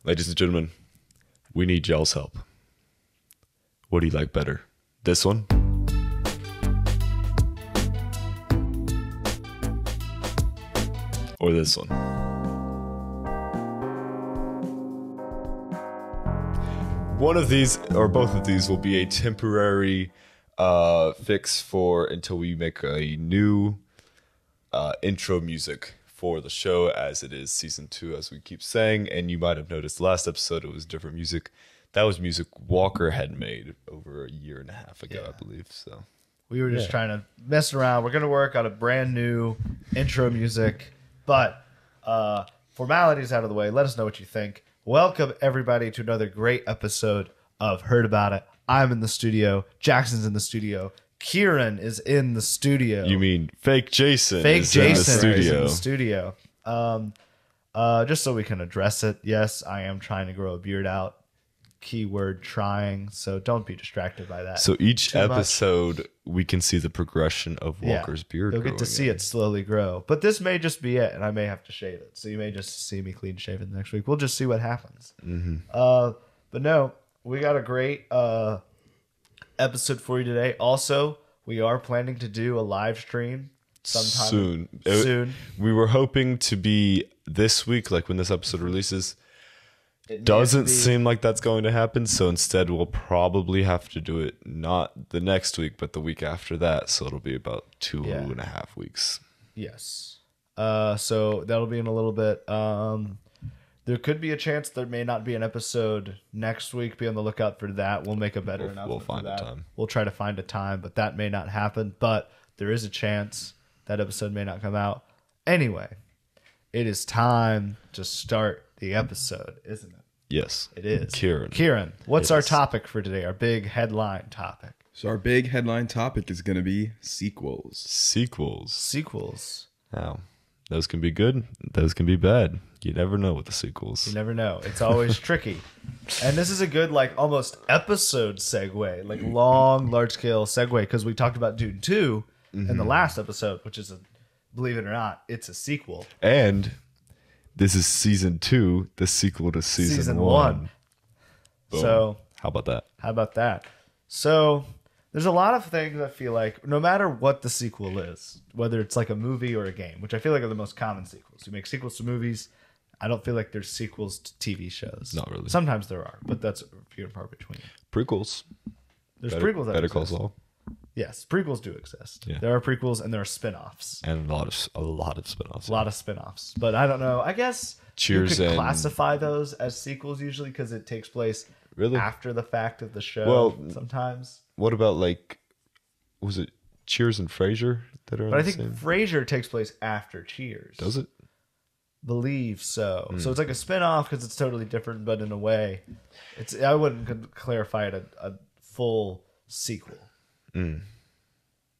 Ladies and gentlemen, we need y'all's help. What do you like better? This one? Or this one? One of these, or both of these, will be a temporary fix for until we make a new intro music for the show, as it is season 2, as we keep saying. And you might have noticed last episode it was different music. That was music Walker had made over a year and a half ago, I believe. So we were just trying to mess around. We're gonna work on a brand new intro music, but formalities out of the way. Let us know what you think. Welcome everybody to another great episode of Heard About It. I'm in the studio. Jackson's in the studio. Kieran is in the studio. you mean fake Jason? Fake is Jason in the is studio. in the studio. Just so we can address it. Yes, I am trying to grow a beard out. Keyword trying. So don't be distracted by that. So each too much. episode, we can see the progression of Walker's beard. You'll get to see it slowly grow. But this may just be it, and I may have to shave it. So you may just see me clean shaven next week. We'll just see what happens. Mm-hmm. But no, we got a great episode for you today. Also, we are planning to do a live stream sometime soon. We were hoping to be this week, like when this episode releases. Doesn't seem like that's going to happen, so instead we'll probably have to do it not the next week, but the week after that. So it'll be about 2.5 weeks. Yes. So that'll be in a little bit. There could be a chance there may not be an episode next week. Be on the lookout for that. We'll make a better announcement. We'll find a time. We'll try to find a time, but that may not happen. But there is a chance that episode may not come out. Anyway, it is time to start the episode, isn't it? Yes. It is. Kieran, what's our topic for today? Our big headline topic. So our big headline topic is going to be sequels. Sequels. Now, those can be good. Those can be bad. You never know with the sequels. You never know. It's always tricky. And this is a good, like, almost episode segue, like long, large-scale segue, because we talked about Dune 2 in the last episode, which is, believe it or not, it's a sequel. And this is season 2, the sequel to season 1. Boom. So how about that? So there's a lot of things I feel like, no matter what the sequel is, whether it's like a movie or a game, which I feel like are the most common sequels. You make sequels to movies. I don't feel like there's sequels to TV shows. Not really. Sometimes there are, but that's few and far between. Prequels. There's prequels that Better exist. Call Saul. Yes, prequels do exist. Yeah. There are prequels and there are spin-offs. And a lot of spin-offs. A lot of spin-offs. But I don't know. I guess Cheers you could and classify those as sequels usually because it takes place after the fact of the show. Well, sometimes. What about, like, was it Cheers and Frasier that are? But I think Frasier takes place after Cheers. Does it? Believe so. So it's like a spin-off because it's totally different, but in a way, I wouldn't clarify it a full sequel.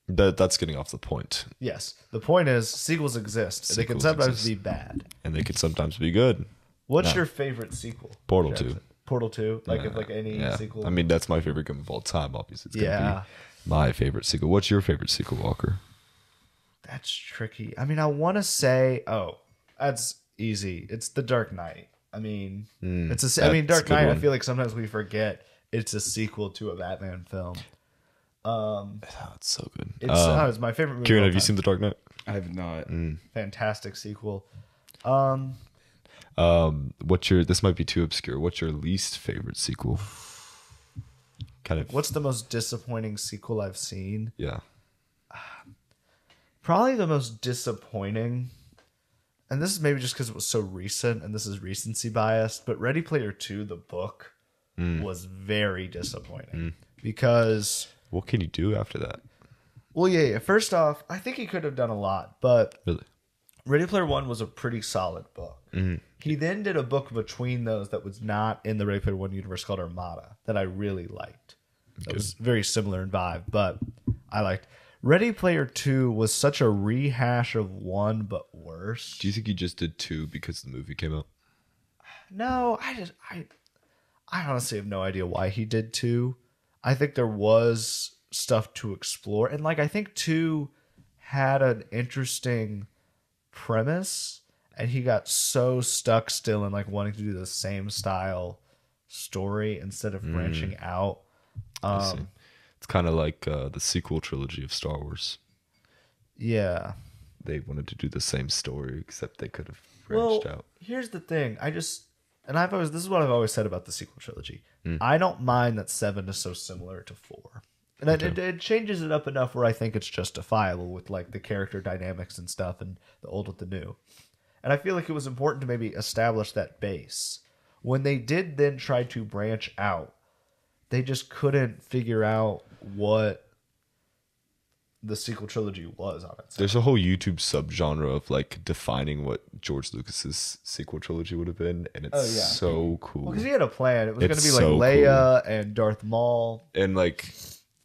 That's getting off the point. Yes. The point is sequels exist. They can sometimes be bad. And they can sometimes be good. What's your favorite sequel? Portal Jackson? 2. Portal 2? Like any sequel? I mean, that's my favorite game of all time, obviously. It's going to be my favorite sequel. What's your favorite sequel, Walker? That's tricky. I mean, I want to say, that's easy. It's The Dark Knight. I mean, Dark Knight, I feel like sometimes we forget it's a sequel to a Batman film. It's so good. It's my favorite movie. Kieran, have you seen The Dark Knight? I have not. Fantastic sequel. This might be too obscure. What's your least favorite sequel? What's the most disappointing sequel I've seen? Yeah. Probably the most disappointing, and this is maybe just because it was so recent, and this is recency biased, but Ready Player 2, the book, was very disappointing because... What can you do after that? Well, yeah. First off, I think he could have done a lot, but Really? Ready Player 1 was a pretty solid book. He then did a book between those that was not in the Ready Player 1 universe called Armada that I really liked. It was very similar in vibe, but I liked. Ready Player 2 was such a rehash of 1, but worse. Do you think he just did 2 because the movie came out? No, I honestly have no idea why he did 2. I think there was stuff to explore. And I think 2 had an interesting premise. and he got so stuck still in like wanting to do the same style story instead of branching out. I see. It's kind of like the sequel trilogy of Star Wars. Yeah. They wanted to do the same story, except they could have branched out. Here's the thing. This is what I've always said about the sequel trilogy. I don't mind that 7 is so similar to 4. And it changes it up enough where I think it's justifiable with like the character dynamics and stuff and the old with the new. And I feel like it was important to maybe establish that base. When they did then try to branch out, they just couldn't figure out what the sequel trilogy was on its own. There's a whole YouTube subgenre of like defining what George Lucas's sequel trilogy would have been, and it's so cool. Because he had a plan. It was going to be like so Leia and Darth Maul. And like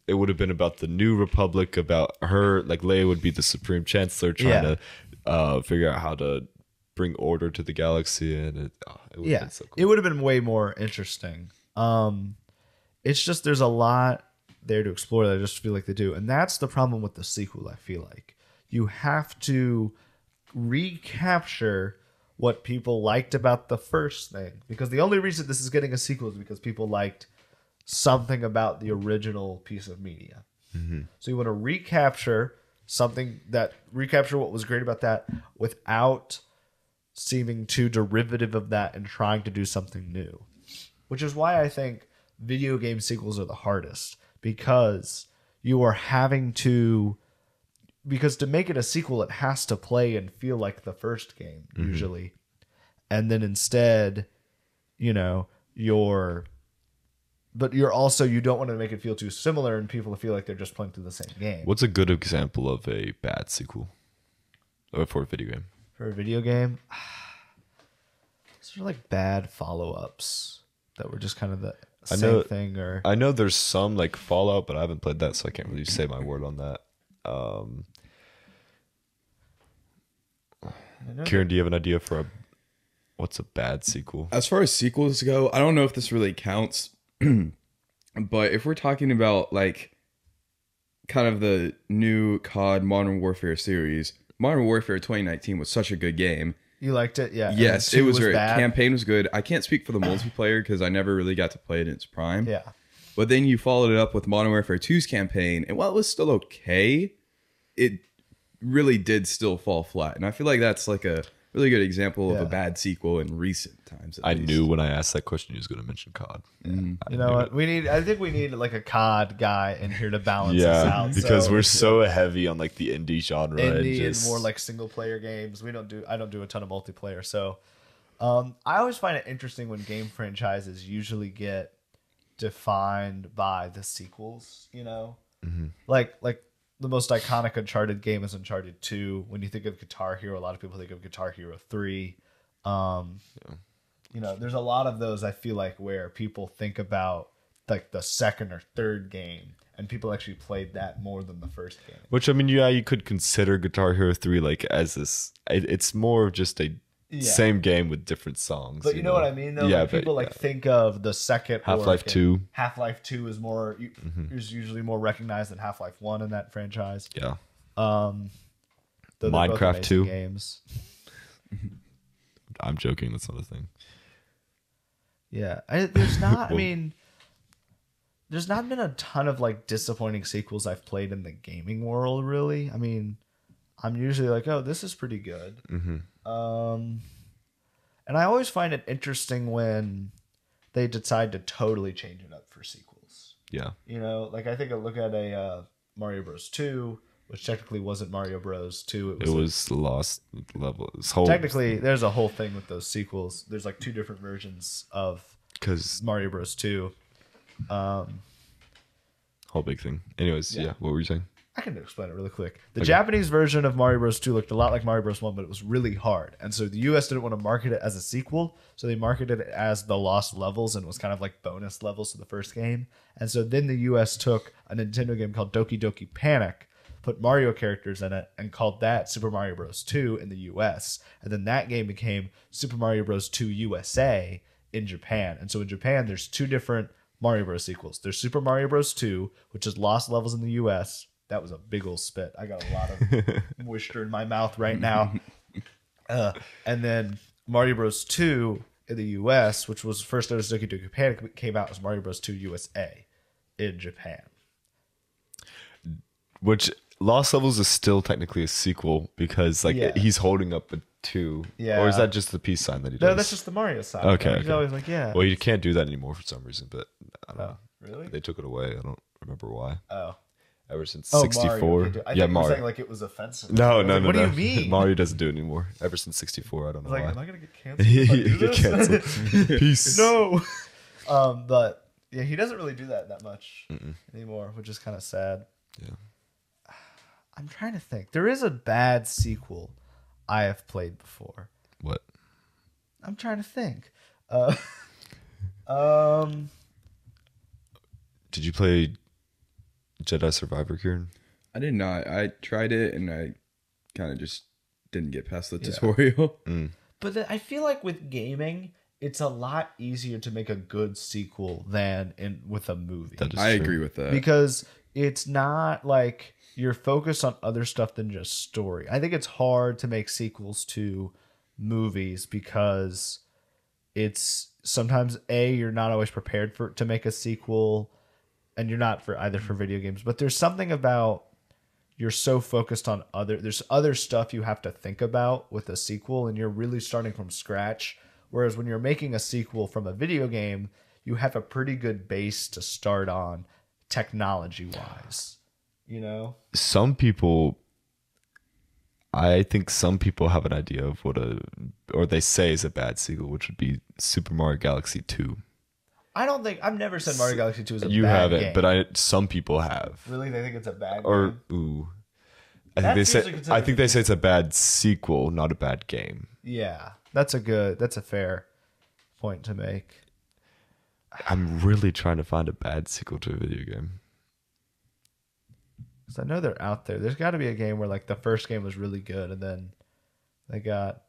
it would have been about the New Republic, about her, like Leia would be the Supreme Chancellor trying to figure out how to bring order to the galaxy, and it would have been so cool. It would have been way more interesting. It's just there's a lot there to explore that I just feel like they do, and that's the problem with the sequel. I feel like you have to recapture what people liked about the first thing, because the only reason this is getting a sequel is because people liked something about the original piece of media. So you want to recapture what was great about that without seeming too derivative of that and trying to do something new, which is why I think video game sequels are the hardest, because you are having to, because to make it a sequel, it has to play and feel like the first game usually. And then instead, you don't want to make it feel too similar and people feel like they're just playing through the same game. What's a good example of a bad sequel for a video game? For a video game, sort of like bad follow-ups that were just kind of the same thing. Or I know there's some like Fallout, but I haven't played that, so I can't really say my word on that. Kieran, do you have an idea for what's a bad sequel? As far as sequels go, I don't know if this really counts, but if we're talking about like kind of the new COD Modern Warfare series, Modern Warfare 2019 was such a good game. You liked it? Yeah. Yes, it was great. Campaign was good. I can't speak for the multiplayer because I never really got to play it in its prime. Yeah. But then you followed it up with Modern Warfare 2's campaign, and while it was still okay, it really did still fall flat. And I feel like that's like a really good example of a bad sequel in recent times. I knew when I asked that question you was going to mention COD. You know what? I think we need like a COD guy in here to balance this out. Because we're so heavy on like the indie genre. Indie and more like single player games. I don't do a ton of multiplayer. So I always find it interesting when game franchises usually get defined by the sequels, like the most iconic Uncharted game is Uncharted 2. When you think of Guitar Hero, a lot of people think of Guitar Hero 3. There's a lot of those, I feel like, where people think about like the second or third game, and people actually played that more than the first game. Which, I mean, you could consider Guitar Hero 3 like as this. It's more of just a same game with different songs. But you know what I mean, though? Yeah, like people think of the second Half-Life 2. Half-Life 2 is more is usually more recognized than Half-Life 1 in that franchise. Yeah. Minecraft 2 games. I'm joking. That's not a thing. Yeah, there's not. I mean, there's not been a ton of like disappointing sequels I've played in the gaming world. Really, I mean, I'm usually like, oh, this is pretty good. And I always find it interesting when they decide to totally change it up for sequels. Yeah. Like I think I look at a Mario Bros. 2, which technically wasn't Mario Bros. 2. It was the Lost Level. Technically, there's a whole thing with those sequels. There's like 2 different versions of Mario Bros. 2. Whole big thing. Anyways, what were you saying? I can explain it really quick. The Japanese version of Mario Bros. 2 looked a lot like Mario Bros. 1, but it was really hard. And so the US didn't want to market it as a sequel, so they marketed it as the Lost Levels, and it was kind of like bonus levels to the first game. And so then the US took a Nintendo game called Doki Doki Panic, put Mario characters in it, and called that Super Mario Bros. 2 in the US. And then that game became Super Mario Bros. 2 USA in Japan. And so in Japan, there's 2 different Mario Bros. Sequels. There's Super Mario Bros. 2, which is Lost Levels in the US. That was a big old spit. I got a lot of moisture in my mouth right now. And then Mario Bros. 2 in the US, which was first known as Doki Doki Panic, came out as Mario Bros. 2 USA in Japan. Which Lost Levels is still technically a sequel because like Yeah. he's holding up a 2. Yeah. Or is that just the peace sign that he does? No, that's just the Mario side. Okay, He's okay. always like, yeah. Well, you can't do that anymore for some reason, but I don't Oh, know. really? They took it away. I don't remember why. Oh. Ever since Oh, 64. Mario. I think Yeah, you were Mario. saying like it was offensive. No, I was no, like, no, what no. do you mean? Mario doesn't do it anymore. Ever since 64, I don't know Like, why. am I gonna get canceled? If I do You this? canceled. Peace. No. But yeah, he doesn't really do that much anymore, which is kind of sad. Yeah. I'm trying to think. There is a bad sequel I have played before. What? I'm trying to think. Did you play Jedi Survivor, Kieran? I did not. I tried it and I kind of just didn't get past the tutorial. But I feel like with gaming, it's a lot easier to make a good sequel than with a movie. That is I true. agree with that. Because it's not like you're focused on other stuff than just story. I think it's hard to make sequels to movies because it's sometimes you're not always prepared to make a sequel, and you're not for video games. But there's something about you're so focused on there's other stuff you have to think about with a sequel, and you're really starting from scratch. Whereas when you're making a sequel from a video game, you have a pretty good base to start on technology wise, you know? I think some people have an idea of or they say is a bad sequel, which would be Super Mario Galaxy 2. I've never said Mario Galaxy 2 is a You bad haven't, game. but some people have. Really? They think it's a bad Or game? ooh. That's usually considered I think they say it's a bad sequel, not a bad game. Yeah. That's a fair point to make. I'm really trying to find a bad sequel to a video game. Because I know they're out there. There's got to be a game where like the first game was really good and then they got...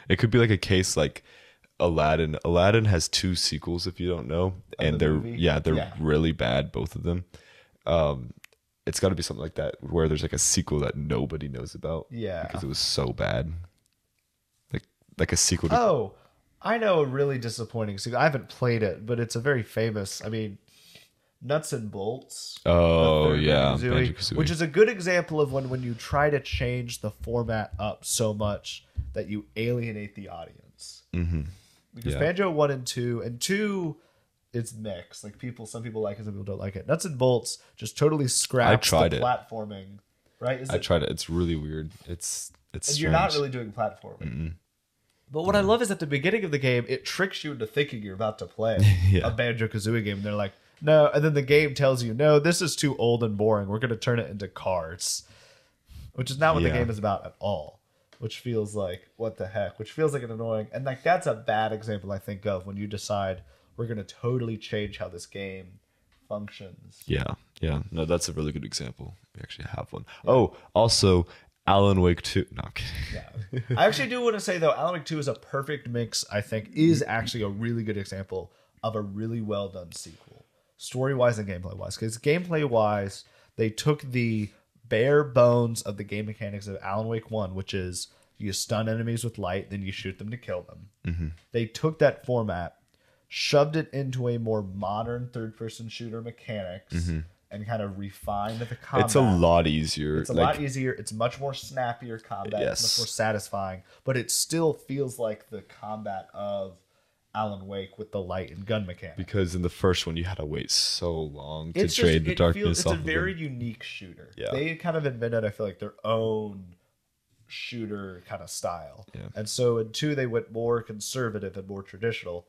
It could be like a case like Aladdin. Aladdin has 2 sequels, if you don't know, and the movie? they're really bad, both of them. It's got to be something like that where there's like a sequel that nobody knows about, Yeah. because it was so bad. Like a sequel to Oh, I know a really disappointing sequel. I haven't played it, but it's a very famous... I mean, Nuts and Bolts. Oh Third yeah, Banjo-Kazooie, Banjo-Kazooie. which is a good example of when you try to change the format up so much that you alienate the audience. Mm-hmm. Because Yeah. Banjo 1 and 2, it's mixed. Like some people like it, some people don't like it. Nuts and Bolts just totally scraps tried the it. platforming. Right? I tried it. It's really weird. It's And you're not really doing platforming. But what I love is at the beginning of the game, it tricks you into thinking you're about to play Yeah. a Banjo-Kazooie game. And they're like, no. And then the game tells you, no, this is too old and boring. We're going to turn it into cars. Which is not what the Yeah. game is about at all. Which feels like, what the heck? Which feels like an annoying... And like that's a bad example, I think, of when you decide we're going to totally change how this game functions. Yeah. No, that's a really good example. We actually have one. Oh, also Alan Wake 2. No, I'm kidding. Yeah. I actually do want to say, though, Alan Wake 2 is a perfect mix, I think, is actually a really good example of a really well done sequel. Story-wise and gameplay-wise. Because gameplay-wise, they took the bare bones of the game mechanics of Alan Wake 1, which is you stun enemies with light, then you shoot them to kill them. Mm-hmm. They took that format, shoved it into a more modern third-person shooter mechanics, and kind of refined the combat. It's a lot easier. It's a lot easier. It's much more snappier combat. Yes. It's much more satisfying. But it still feels like the combat of Alan Wake with the light and gun mechanic. Because in the first one, you had to wait so long to It's trade the darkness it's off a of very them. unique shooter. Yeah. They kind of invented, I feel like, their own shooter kind of style. Yeah. And so in 2, they went more conservative and more traditional.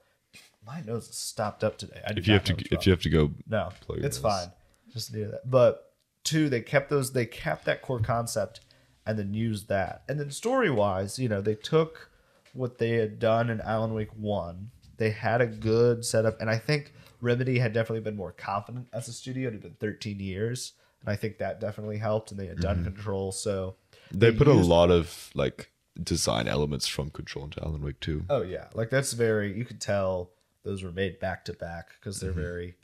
My nose is stopped up today. I If you have to go, no, blow your it's nose. fine. Just needed that. But 2, they kept that core concept and then used that. And then story wise, they took what they had done in Alan Wake 1. They had a good setup, and I think Remedy had definitely been more confident as a studio. It had been 13 years, and I think that definitely helped. And they had done Control, so they put a used- lot of like design elements from Control into Alan Wake 2. Oh yeah, like that's you could tell those were made back to back because they're very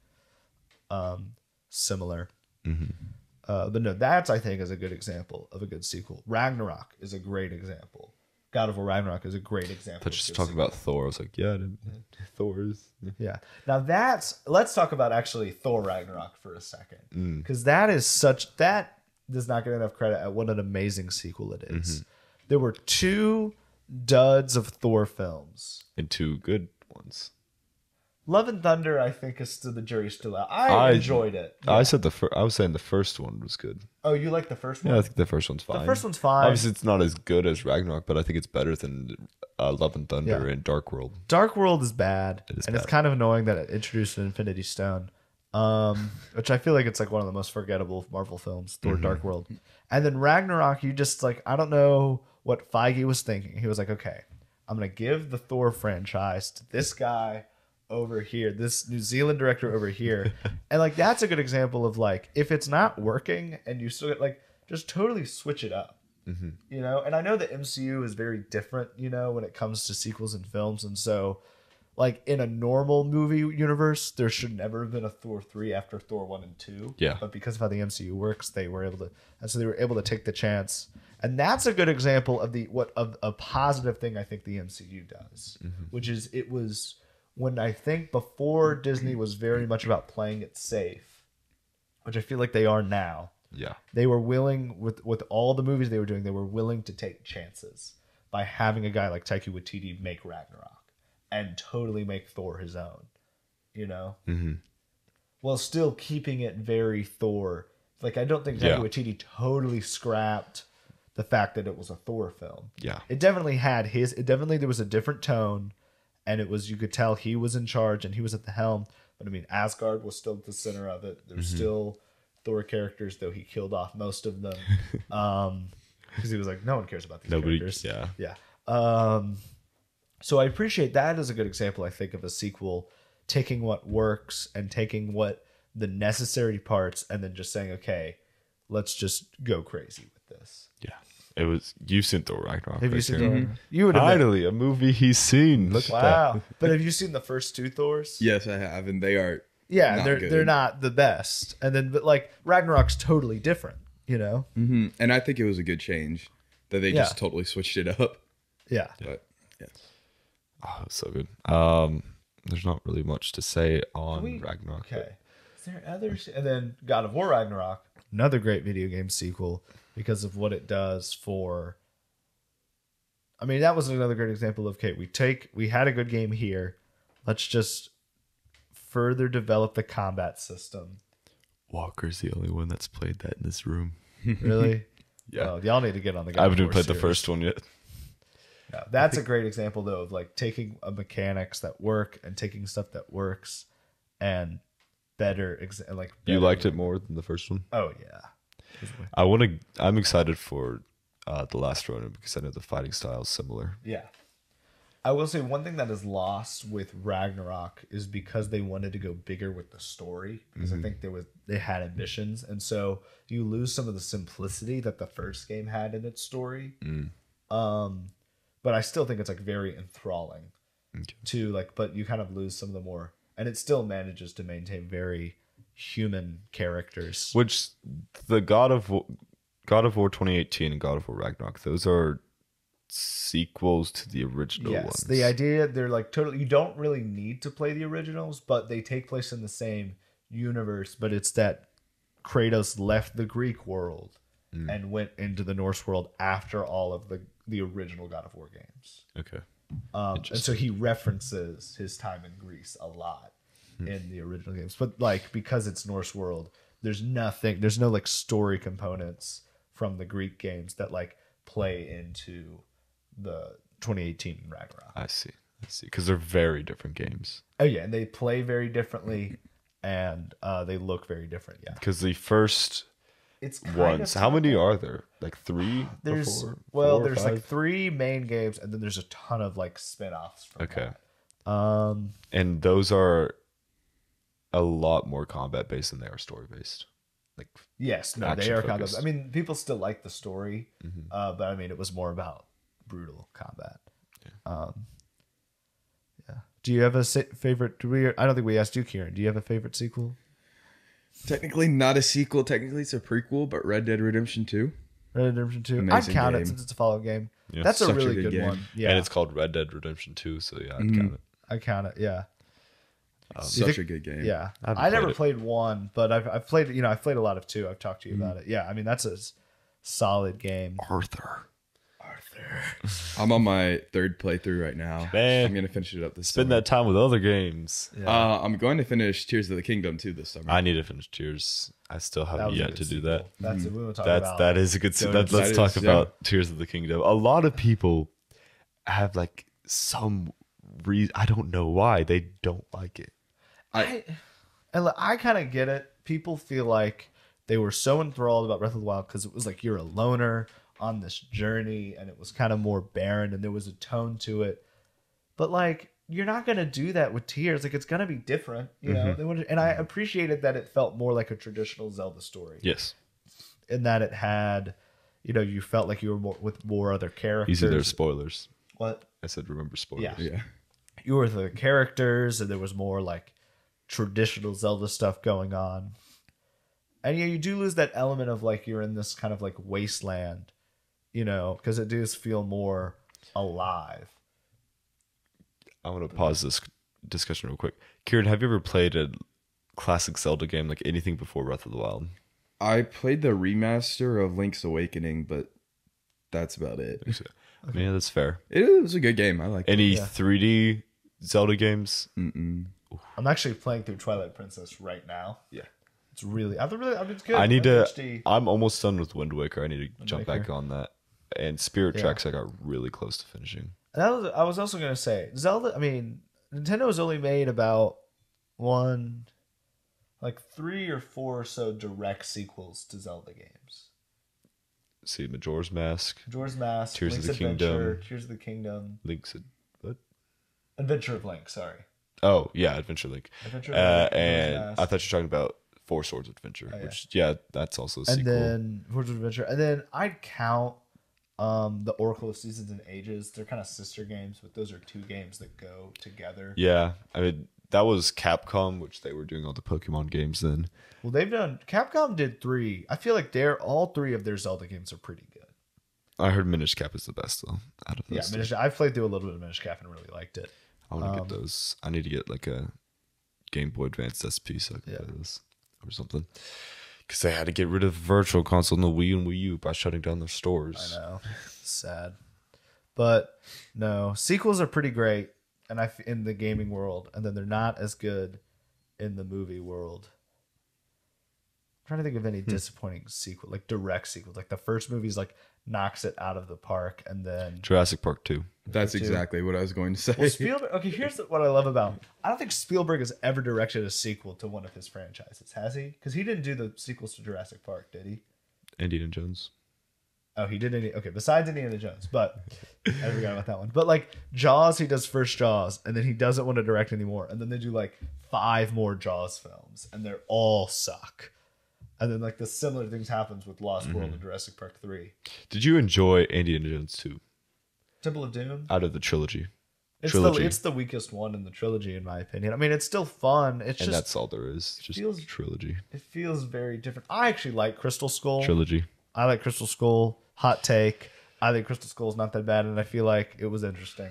similar. But no, that's I think is a good example of a good sequel. Ragnarok is a great example God of War Ragnarok is a great example. But just talking about Thor, I was like, yeah, Thor's. Yeah. Now let's talk about actually Thor Ragnarok for a second. Because that does not get enough credit at what an amazing sequel it is. There were 2 duds of Thor films. And 2 good ones. Love and Thunder, I think, is still the jury's still out. I enjoyed it. I said I was saying the first one was good. Oh, you like the first one? Yeah, I think the first one's fine. The first one's fine. Obviously, it's not as good as Ragnarok, but I think it's better than Love and Thunder and Dark World. Dark World is bad. It is and bad. It's kind of annoying that it introduced an Infinity Stone. Which I feel like it's like one of the most forgettable Marvel films, Thor Dark World. And then Ragnarok, you just like, I don't know what Feige was thinking. He was like, okay, I'm going to give the Thor franchise to this guy over here, this New Zealand director over here. And like, that's a good example of like, if it's not working and you still get like, just totally switch it up. You know, and I know the MCU is very different, you know, when it comes to sequels and films. And so, like, in a normal movie universe, there should never have been a Thor 3 after Thor 1 and 2. Yeah. But because of how the MCU works, they were able to take the chance. And that's a good example of of a positive thing I think the MCU does, which is it was when I think before Disney was very much about playing it safe, which I feel like they are now. Yeah. They were willing, with all the movies they were doing, they were willing to take chances by having a guy like Taika Waititi make Ragnarok and totally make Thor his own, you know? While still keeping it very Thor. Like, I don't think Taika Waititi totally scrapped the fact that it was a Thor film. Yeah. It definitely there was a different tone, and you could tell he was in charge and he was at the helm. But I mean, Asgard was still at the center of it. There's still Thor characters, though he killed off most of them. Because he was like, no one cares about these characters. Yeah. So I appreciate that as a good example, I think, of a sequel taking what works and taking what the necessary parts and then just saying, okay, let's just go crazy with this. Yeah. It was, you've seen Thor Ragnarok. Have you right seen here. Thor? You would have Finally, a movie he's seen. Look at Wow. that. But have you seen the first 2 Thors? Yes, I have, and they are. Yeah, not they're good. not the best. And then, but like Ragnarok's totally different, you know? And I think it was a good change that they just totally switched it up. Yeah. But yeah, Oh, it's so good. There's not really much to say on Ragnarok. Okay. Is there others? And then God of War Ragnarok, another great video game sequel because of what it does for. I mean, that was another great example of, okay, we had a good game here. Let's just further develop the combat system. Walker's the only one that's played that in this room. Really? Yeah. Well, y'all need to get on the God I of haven't even War played the series. first one yet. Yeah, that's a great example, though, of like taking a mechanics that work and taking stuff that works and You liked it more than the first one? Oh yeah. I'm excited for The Last Ronin because I know the fighting style is similar. Yeah. I will say one thing that is lost with Ragnarok is because they wanted to go bigger with the story, because I think they had ambitions, and so you lose some of the simplicity that the first game had in its story. But I still think it's like very enthralling to like, but you kind of lose some of the more, and it still manages to maintain very human characters. Which the God of War 2018 and God of War Ragnarok, those are sequels to the original ones. The idea, they're like totally, you don't really need to play the originals, but they take place in the same universe, but it's that Kratos left the Greek world and went into the Norse world after all of the original God of War games. Okay. And so he references his time in Greece a lot in the original games, but like because it's Norse world, there's no like story components from the Greek games that like play into the 2018 Ragnarok. I see. Because they're very different games. Oh yeah, and they play very differently, and they look very different. Yeah, Because the first it's kind ones, of how many are there? Like 3? there's before? well, 4 or there's 5? like 3 main games, and then there's a ton of like spin-offs. From Okay. that. And those are a lot more combat based than they are story based. Like Yes, no, they action are kind of. focused. I mean, people still like the story, but I mean, it was more about brutal combat. Yeah. Do you have a favorite? I don't think we asked you, Kieran. Do you have a favorite sequel? technically not a sequel. Technically, it's a prequel, but Red Dead Redemption 2. Red Dead Redemption 2. I'd Amazing count it game. since it's a follow game. Yeah. That's a Such a really good good game. one. Yeah, And it's called Red Dead Redemption 2, so yeah, I'd count it. I count it. Yeah, Such a good game. yeah. I haven't I never played played one, but I've played. I've played a lot of two. I've talked to you about it. Yeah, I mean that's a solid game. Arthur. I'm on my third playthrough right now. Man. I'm gonna finish it up this Spend summer. that time with other games. Yeah. I'm going to finish Tears of the Kingdom too this summer. I need to finish Tears. I still That haven't was a yet good to do sequel. that. That's we want to talk That's about. that is a good. Don't- Let's that talk is, about Tears of the Kingdom. A lot of people have like some reason. I don't know why they don't like it. I kind of get it. People feel like they were so enthralled about Breath of the Wild because it was like you're a loner on this journey, and it was kind of more barren, and there was a tone to it. But like, you're not gonna do that with Tears. Like, it's gonna be different, you know. They wanted, and I appreciated that it felt more like a traditional Zelda story, Yes, in that it had, you felt like you were more with more other characters. easy. There's spoilers. What? I said remember spoilers. Yeah. yeah. You were the characters, and there was more like traditional Zelda stuff going on. And yeah, you do lose that element of like you're in this kind of like wasteland, because it does feel more alive. I want to pause this discussion real quick. Kieran, have you ever played a classic Zelda game, like anything before Breath of the Wild? I played the remaster of Link's Awakening, but that's about it. Yeah, that's fair. It was a good game. I like it. Any Yeah. 3D Zelda games? Mm-mm. I'm actually playing through Twilight Princess right now. Yeah. It's really, it's good. I need to. HD. I'm almost done with Wind Waker. I need to jump Waker. back on that. And Spirit Yeah. Tracks, I got really close to finishing. And I was also gonna say Zelda. I mean, Nintendo has only made about 3 or 4 or so direct sequels to Zelda games. See, Majora's Mask, Majora's Mask, Tears of Link's the Adventure, Kingdom. Tears of the Kingdom, Link's. What? Adventure of Link. Sorry, Oh yeah, Adventure Link. Adventure of Link, And Majora's I Mask. thought you were talking about Four Swords Adventure, Oh, yeah. which that's also a And sequel. then Forge of Adventure, and then I'd count the Oracle of Seasons and Ages. They're kind of sister games, but those are 2 games that go together. Yeah, I mean that was Capcom, which they were doing all the Pokemon games then. Well, Capcom did 3. I feel like all 3 of their Zelda games are pretty good. I heard Minish Cap is the best though out of those. Yeah, I've played through a little bit of Minish Cap and really liked it. I want to get those. I need to get like a Game Boy Advance SP so I can play this or something. Because they had to get rid of Virtual Console and the Wii and Wii U by shutting down their stores. I know, sad, but no, sequels are pretty great, and in the gaming world, and then they're not as good in the movie world. I'm trying to think of any disappointing sequel, like direct sequels. Like the first movie's like knocks it out of the park, and then Jurassic Park 2. That's exactly what I was going to say. well, Spielberg. Okay, here's what I love about. I don't think Spielberg has ever directed a sequel to one of his franchises, has he? Because he didn't do the sequels to Jurassic Park, did he? Indiana Jones. Oh, he did okay, besides Indiana Jones, but I forgot about that one. But like Jaws, he does first Jaws, and then he doesn't want to direct anymore, and then they do like 5 more Jaws films, and they're all suck. And then like the similar things happens with Lost World and Jurassic Park 3. Did you enjoy Indiana Jones 2 Temple of Doom. out of the trilogy? It's trilogy. the weakest one in the trilogy, in my opinion. I mean, it's still fun. It's And just that's all there is. Just feels- trilogy. it feels very different. I actually like Crystal Skull. Trilogy. I like Crystal Skull. Hot take. I think Crystal Skull's not that bad, and I feel like it was interesting.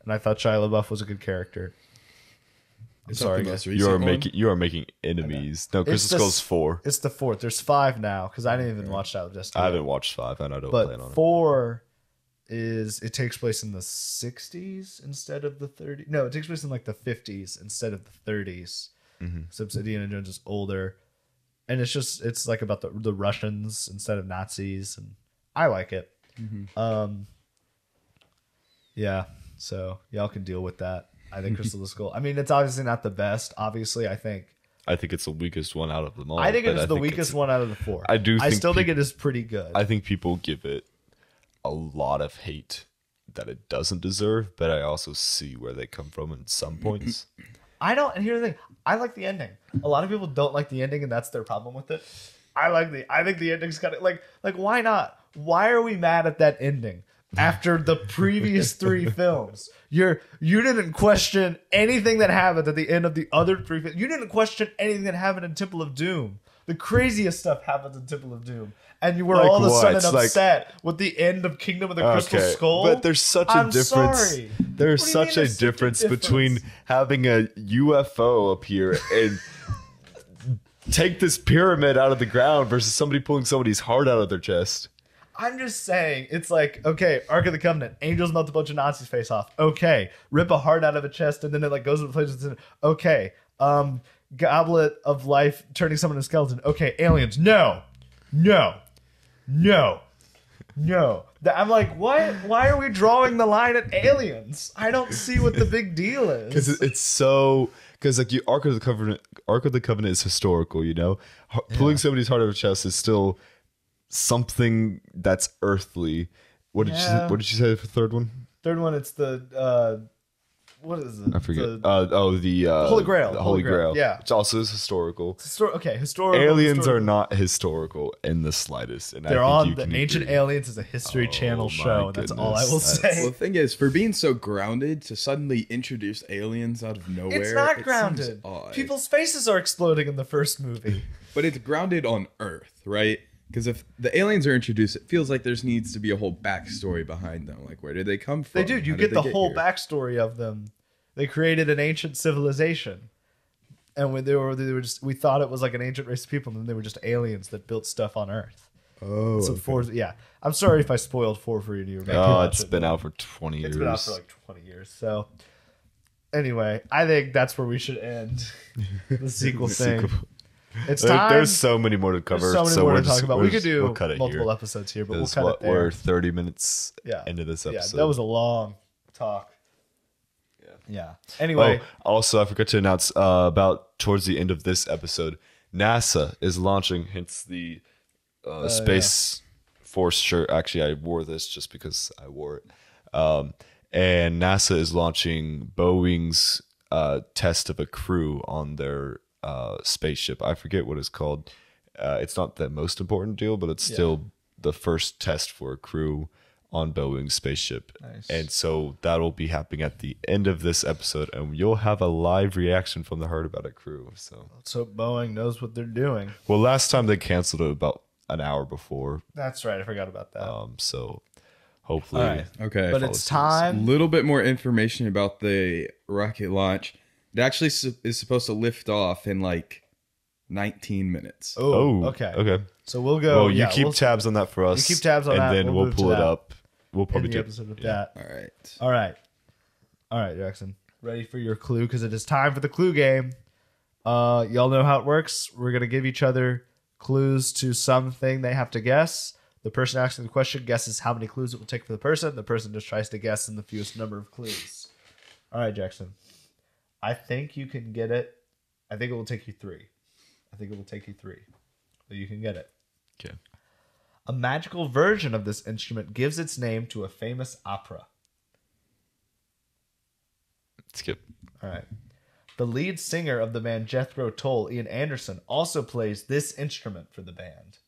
And I thought Shia LaBeouf was a good character. I'm Is that sorry, the guys. most recent You are making enemies. No, Crystal the Skull's 4. It's the 4th. There's 5 now because I didn't even watch Shia LaBeouf. I haven't watched 5 and I don't plan on But it. 4 it takes place in the 60s instead of the 30s. No, it takes place in like the 50s instead of the 30s. So Indiana Jones is older, and it's like about the Russians instead of Nazis, and I like it. Yeah, so y'all can deal with that. I think Crystal Skull. I mean, it's obviously not the best. Obviously, I think it's the weakest one out of them all. I think but it's the weakest one out of the 4. I do I think still think peop- it is pretty good. I think people give it a lot of hate that it doesn't deserve, but I also see where they come from in some points. I don't. And here's the thing: I like the ending. A lot of people don't like the ending, and that's their problem with it. I think the ending's kind of like why not? Why are we mad at that ending after the previous 3 films? You didn't question anything that happened at the end of the other 3 films. You didn't question anything that happened in Temple of Doom. The craziest stuff happens in Temple of Doom. And you were Like all of a what? sudden It's like- upset with the end of Kingdom of the Crystal Skull. But there's such a I'm difference. sorry. There's What do you such mean a there's such a difference between difference? having a UFO appear and take this pyramid out of the ground versus somebody pulling somebody's heart out of their chest. I'm just saying, it's like, okay, Ark of the Covenant, angels melt a bunch of Nazis face off. Okay, rip a heart out of a chest and then it like goes into places. Okay, Goblet of Life turning someone into a skeleton. Okay, aliens. No. I'm like, what? Why are we drawing the line at aliens? I don't see what the big deal is. Because it's so... Because like Ark of the Covenant is historical, you know? Pulling somebody's heart out of a chest is still something that's earthly. What did you say for the third one? Third one, it's the what is it? I forget. The Holy Grail. The Holy Grail. Yeah. Which also is historical. Historical. Aliens are not historical in the slightest. And They're I think on the can Ancient agree. Aliens is a History Channel my show. And that's all I will goodness. say. Well, the thing is, for being so grounded, to suddenly introduce aliens out of nowhere, It's not it grounded. seems odd. People's faces are exploding in the first movie. But it's grounded on Earth, right? Because if the aliens are introduced, it feels like there needs to be a whole backstory behind them. Like, where did they come from? They do. You How get did the they whole here? backstory of them. They created an ancient civilization, and when they were just, we thought it was like an ancient race of people, and then they were just aliens that built stuff on Earth. Oh, So okay. four, yeah. I'm sorry if I spoiled 4 for you. Maybe Oh, it's been out for 20 years. It's been out for like 20 years. So anyway, I think that's where we should end the sequel thing. It's time. There's so many more to cover. There's so many more to talk about. We could we'll do cut it multiple here. episodes here, but we'll 'Cause cut it there. We're 30 minutes Yeah. into this episode. Yeah, that was a long talk. Yeah. Anyway, Also, I forgot to announce about towards the end of this episode, NASA is launching, hence the Space Force shirt. Actually, I wore this just because I wore it. And NASA is launching Boeing's test of a crew on their spaceship. I forget what it's called. It's not the most important deal, but it's still the first test for a crew on Boeing's spaceship. Nice. And so that'll be happening at the end of this episode, and you'll have a live reaction from the Heard About It crew. So, let's hope Boeing knows what they're doing. well, last time they canceled it about an hour before. That's right. I forgot about that. So hopefully, All right. Okay. But follow it's suit. a time. little bit more information about the rocket launch. It actually is supposed to lift off in like 19 minutes. Oh, okay. Okay. So we'll go. Well, you keep tabs on that for us. keep tabs on and that. then We'll we'll move to pull it that up. We'll in probably the do episode with that. All right. All right. All right, Jackson. Ready for your clue? Because it is time for the clue game. Y'all know how it works. We're going to give each other clues to something they have to guess. The person asking the question guesses how many clues it will take for the person. The person just tries to guess in the fewest number of clues. All right, Jackson. I think you can get it. I think it will take you 3. But you can get it. Okay. A magical version of this instrument gives its name to a famous opera. Skip. All right. The lead singer of the band Jethro Tull, Ian Anderson, also plays this instrument for the band.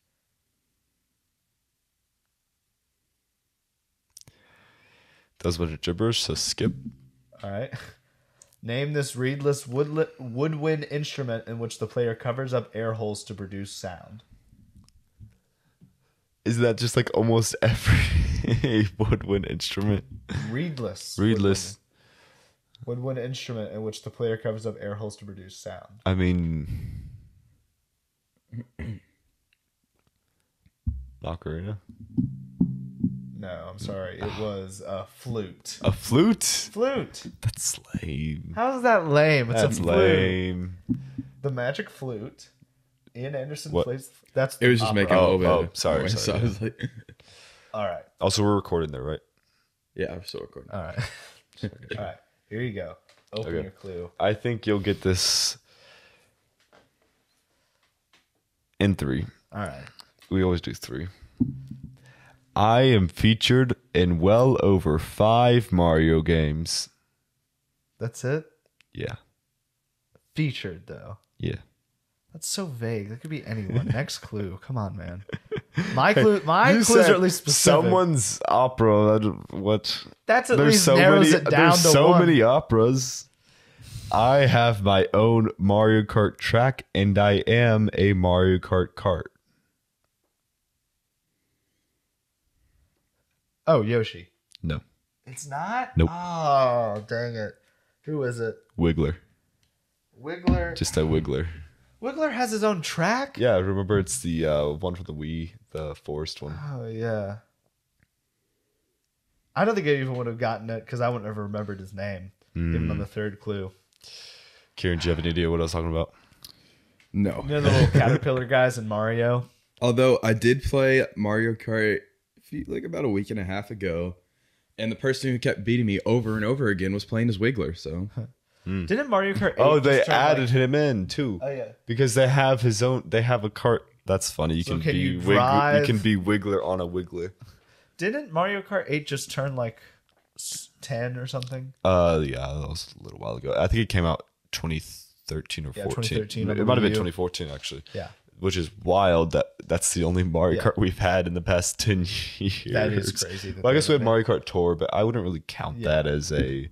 That was a bunch of gibberish, so skip. All right. Name this reedless woodwind instrument in which the player covers up air holes to produce sound. Isn't that just like almost every woodwind instrument? Reedless. Reedless. Woodwind instrument in which the player covers up air holes to produce sound. I mean, ocarina. No, I'm sorry. It was a flute. A flute. Flute. That's lame. How's that lame? It's That's a flute. lame. The magic flute. Ian Anderson What? plays. That's It was just making a Oh, little bit. oh, of sorry, noise, sorry, So I was like, All right. Also, we're recording there, right? yeah, I'm still recording. All right. All right. Here you go. Open Okay. your clue. I think you'll get this in 3. All right. We always do 3. I am featured in well over 5 Mario games. That's it. Yeah. Featured though. Yeah. That's so vague. That could be anyone. Next clue. Come on, man. My clues You are said at least specific. someone's opera. What? That's at There's least so narrows many. it down There's to so one. many operas. I have my own Mario Kart track, and I am a Mario Kart kart. Oh, Yoshi. No. It's not? Nope. Oh, dang it. Who is it? Wiggler. Wiggler. Just a Wiggler. Wiggler has his own track? Yeah, remember it's the one for the Wii, the forest one. Oh, yeah. I don't think I even would have gotten it because I wouldn't have remembered his name, even on the third clue. Kieran, do you have any idea what I was talking about? No. You know the little caterpillar guys in Mario? Although I did play Mario Kart like about a week and a half ago, and the person who kept beating me over and over again was playing as Wiggler. So Didn't Mario Kart 8 Oh, they just turn, added him in too. Oh, yeah. Because they have his own. They have a cart. That's funny. You So can can be you Wiggler. drive? You can be Wiggler on a Wiggler. Didn't Mario Kart 8 just turn like 10 or something? Yeah, that was a little while ago. I think it came out 2013 or 14. 2013 on the It might have been Wii U. 2014 actually. Yeah. Which is wild that that's the only Mario Yeah. Kart we've had in the past 10 years. That is crazy. Well, I guess we had Mario Kart Tour, but I wouldn't really count that as a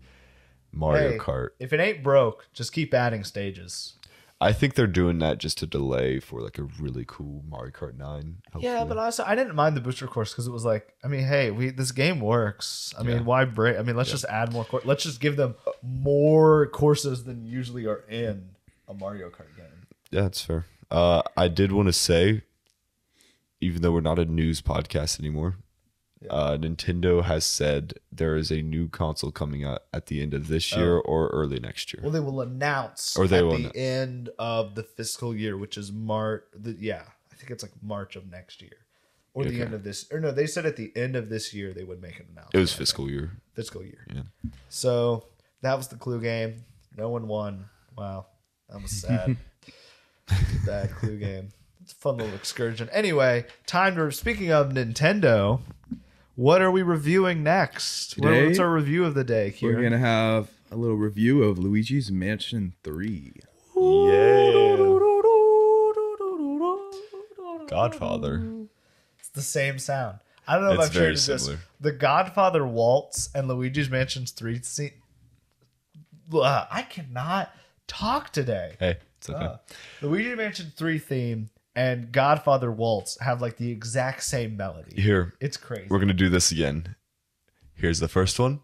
Mario Hey, Kart. if it ain't broke, just keep adding stages. I think they're doing that just to delay for like a really cool Mario Kart 9. Yeah, hopefully. but also I didn't mind the booster course because it was like, I mean, hey, this game works. I mean, why break? I mean, let's just add more. Let's just give them more courses than usually are in a Mario Kart game. Yeah, that's fair. I did want to say, even though we're not a news podcast anymore, Nintendo has said there is a new console coming out at the end of this year or early next year. Well, they will announce Or they at will the end of the fiscal year, which is March. Yeah, I think it's like March of next year, or the end of this. Or no, they said at the end of this year they would make an announcement. It was fiscal year. Fiscal year. Yeah. So that was the clue game. No one won. Wow, that was sad. Bad clue game. It's a fun little excursion. Anyway, time to. Speaking of Nintendo, what are we reviewing next? Today, What's our review of the day, Kieran? we're gonna have a little review of Luigi's Mansion 3. Yeah. Godfather. It's the same sound. I don't know It's if I've very shared this. similar. The Godfather Waltz and Luigi's Mansion's 3 scene. I cannot talk today. Hey, it's okay. Luigi Mansion 3 theme and Godfather Waltz have like the exact same melody. Here, It's crazy. we're going to do this again. Here's the first one.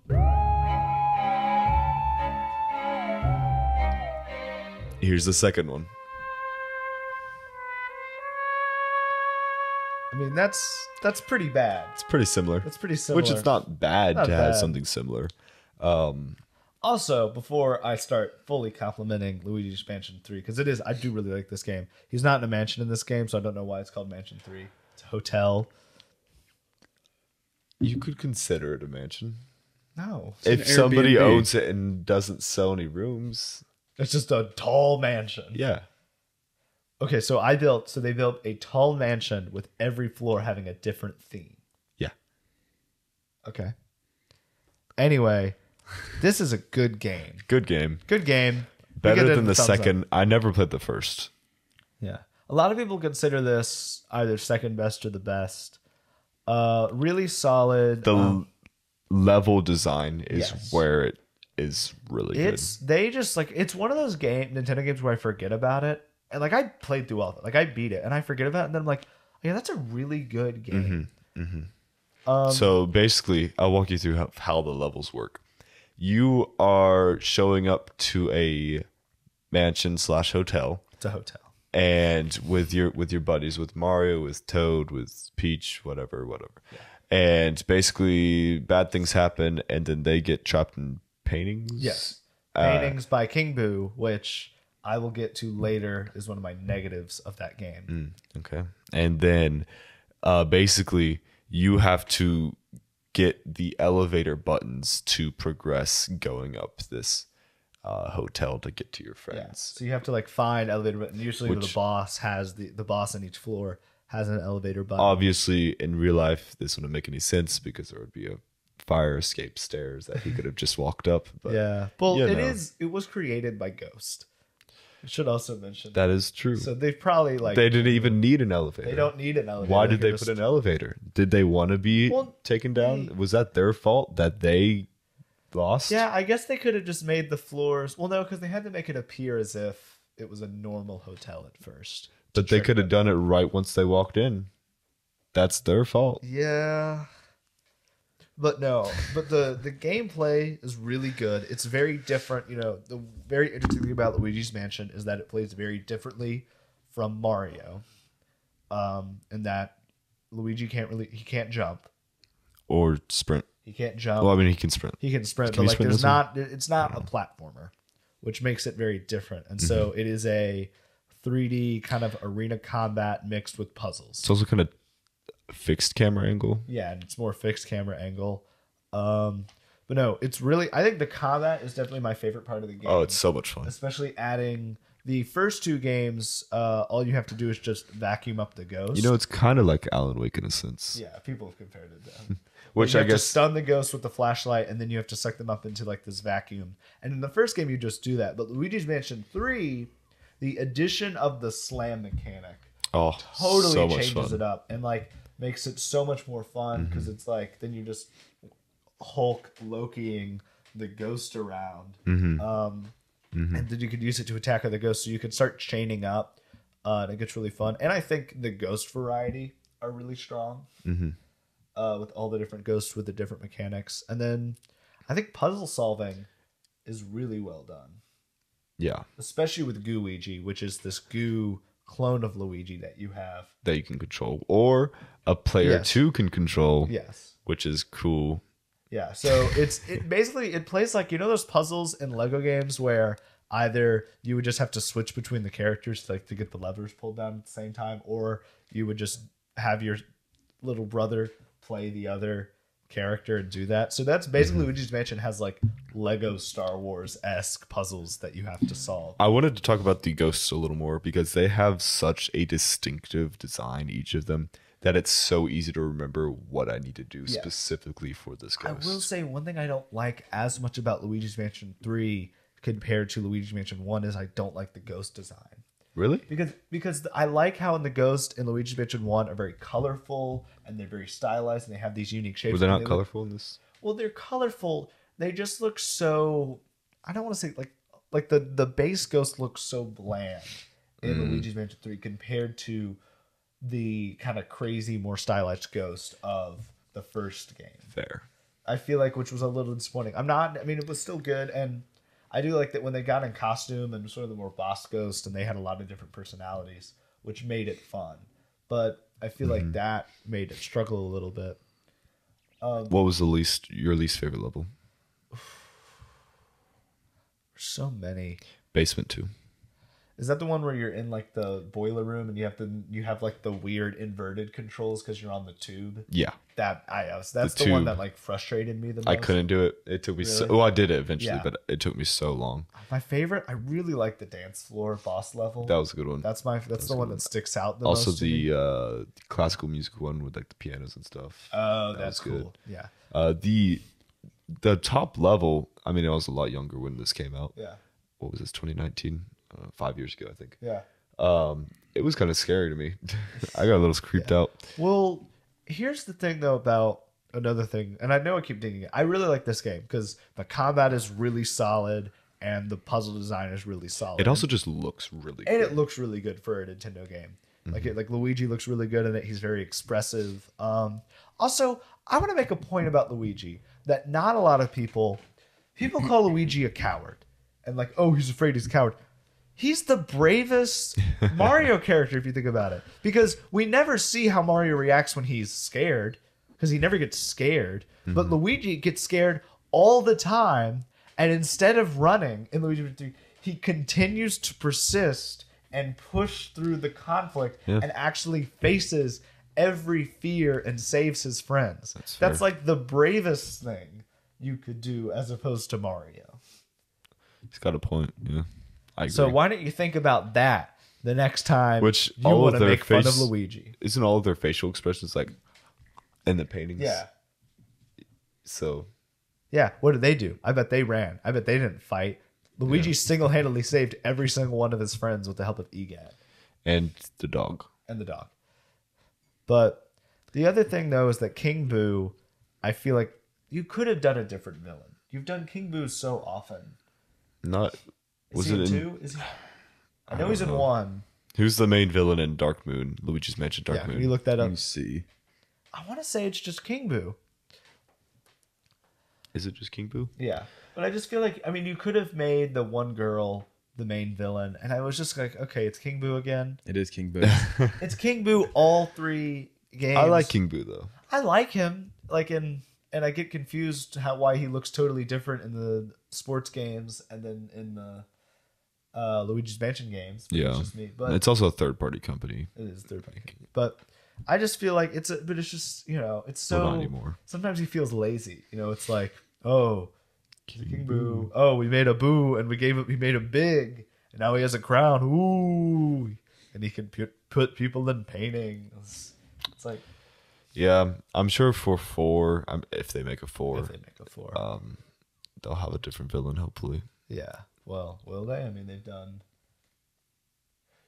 Here's the second one. I mean, that's pretty bad. It's pretty similar. That's pretty similar. Which it's not bad Not to have bad. something similar. Also, before I start fully complimenting Luigi's Mansion 3, because it is, I do really like this game. He's not in a mansion in this game, so I don't know why it's called Mansion 3. It's a hotel. You could consider it a mansion. No. If an somebody Airbnb. owns it and doesn't sell any rooms, It's just a tall mansion. yeah. Okay, so they built a tall mansion with every floor having a different theme. Yeah. Okay. Anyway, this is a good game. Good game. Good game. We Better get a than the thumbs up. second. I never played the first. Yeah. A lot of people consider this either second best or the best. Really solid. The level design is Yes. where it is really It's they just like it's one of those Nintendo games where I forget about it. And like I played through all of it. Like I beat it and I forget about it and then I'm like, yeah, that's a really good game. good. So basically, I'll walk you through how the levels work. You are showing up to a mansion / hotel, It's a hotel. and with your buddies, with Mario, with Toad, with Peach, whatever. And basically, bad things happen, and then they get trapped in paintings. Yes. Paintings by King Boo, which I will get to later, is one of my negatives of that game. Okay. And then basically you have to get the elevator buttons to progress going up this hotel to get to your Yeah. friends. So you have to like find elevator button. Usually the Which- boss has the boss on each floor has an elevator button. Obviously, in real life, this wouldn't make any sense because there would be a fire escape stairs that he could have just walked up. But Yeah. Well, you it know. it was created by Ghost. I should also mention that is true. So they've probably like They didn't even need an elevator. they don't need an elevator. Why did they just- put an elevator? Did they want to be Well, taken down? Was that their fault that they lost. Yeah, I guess they could have just made the floors. Well, no, because they had to make it appear as if it was a normal hotel at first. But they could have done it right once they walked in. That's their fault. Yeah. But no, but the gameplay is really good. It's very different. You know, the very interesting thing about Luigi's Mansion is that it plays very differently from Mario. In that Luigi can't jump. Or sprint. He can't jump. Well, I mean, he can sprint. He can sprint, Can but he like sprint there's this one? not it's not a platformer, which makes it very different. And so it is a 3D kind of arena combat mixed with puzzles. It's also kind of fixed camera angle. Yeah, and it's more fixed camera angle. But no, it's really I think the combat is definitely my favorite part of the game. Oh, it's so much fun. Especially adding the first two games, all you have to do is just vacuum up the ghost. You know, it's kind of like Alan Wake in a sense. Yeah, people have compared it to that. Which you I have to guess stun the ghost with the flashlight, and then you have to suck them up into like this vacuum. And in the first game, you just do that. But Luigi's Mansion 3, the addition of the slam mechanic totally so much changes fun. it up and like makes it so much more fun because it's like then you just Hulk Lokiing the ghost around. And then you could use it to attack other ghosts, so you could start chaining up, and it gets really fun. And I think the ghost variety are really strong, with all the different ghosts with the different mechanics. And then I think puzzle solving is really well done, Yeah, especially with Gooigi, which is this goo clone of Luigi that you have. that you can control, or a player Yes. 2 can control. Yes. Which is cool. Yeah, so it basically it plays like those puzzles in Lego games where either you would just have to switch between the characters like to get the levers pulled down at the same time, or you would just have your little brother play the other character and do that. So that's basically Luigi's Mansion has like Lego Star Wars-esque puzzles that you have to solve. I wanted to talk about the ghosts a little more because they have such a distinctive design, each of them, that it's so easy to remember what I need to do specifically for this I ghost. will say one thing I don't like as much about Luigi's Mansion 3 compared to Luigi's Mansion 1 is I don't like the ghost design. Really? Because I like how in the Ghost in Luigi's Mansion 1 are very colorful and they're very stylized and they have these unique shapes. Were they and not look- colorful in this? well, they're colorful. They just look so I don't want to say like the base Ghost looks so bland in Luigi's Mansion 3 compared to the kind of crazy, more stylized Ghost of the first game. Fair. I feel like which was a little disappointing. I mean, it was still good, and I do like that when they got in costume and sort of the more boss Ghost, and they had a lot of different personalities, which made it fun. But I feel like that made it struggle a little bit. What was your least favorite level? So many. Basement 2. Is that the one where you're in like the boiler room and you have like the weird inverted controls because you're on the tube? Yeah. That's the tube. one that like frustrated me the most. I couldn't do it. It took me Really? well, I did it eventually, Yeah. but it took me so long. My favorite, I really like the dance floor boss level. That was a good one. That's the one that sticks out the Also most. to me. the classical music one with like the pianos and stuff. Oh, that that's was good. cool. Yeah. The top level, I mean, I was a lot younger when this came out. Yeah. What was this, 2019? 5 years ago, I think. Yeah. It was kind of scary to me. I got a little creeped out. Well, here's the thing though about another thing, and I know I keep digging it. I really like this game because the combat is really solid and the puzzle design is really solid. It also just looks really and good. it looks really good for a Nintendo game. Like Luigi looks really good in it. He's very expressive. Also, I want to make a point about Luigi that not a lot of people call Luigi a coward and like, oh, he's afraid he's a coward. He's the bravest Mario character if you think about it, because we never see how Mario reacts when he's scared, because he never gets scared. But Luigi gets scared all the time, and instead of running in Luigi 3, he continues to persist and push through the conflict and actually faces every fear and saves his friends. That's like the bravest thing you could do as opposed to Mario. He's got a point. Yeah. I agree. So why don't you think about that the next time Which you all want of to their make fun of face- Luigi? Isn't all of their facial expressions like in the paintings? Yeah. So Yeah. What did they do? I bet they ran. I bet they didn't fight. Luigi single-handedly saved every single one of his friends with the help of EGAT and the dog. and the dog. But the other thing, though, is that King Boo, I feel like you could have done a different villain. You've done King Boo so often. Not Is was he it in in? 2? Is he? I know he's in 1. Who's the main villain in Dark Moon? Luigi's Mansion Dark Yeah, Moon. can you look that Let up? me see. I want to say it's just King Boo. Is it just King Boo? Yeah, but I just feel like you could have made the one girl the main villain, and I was just like, okay, it's King Boo again. It is King Boo. It's King Boo all 3 games. I like King Boo though. I like him, and I get confused why he looks totally different in the sports games and then in the Luigi's Mansion games. Yeah, It's just me, but it's also a third-party company. it is third party. But I just feel like it's just it's so. Well, not anymore. Sometimes he feels lazy. It's like, oh, King Boo. Oh, we made a Boo, and we made him big, and now he has a crown. Ooh, and he can put people in paintings. It's like, Yeah, I'm sure for 4, if they make a 4, if they make a 4, they'll have a different villain. Hopefully. yeah. Well, will they? I mean, they've done.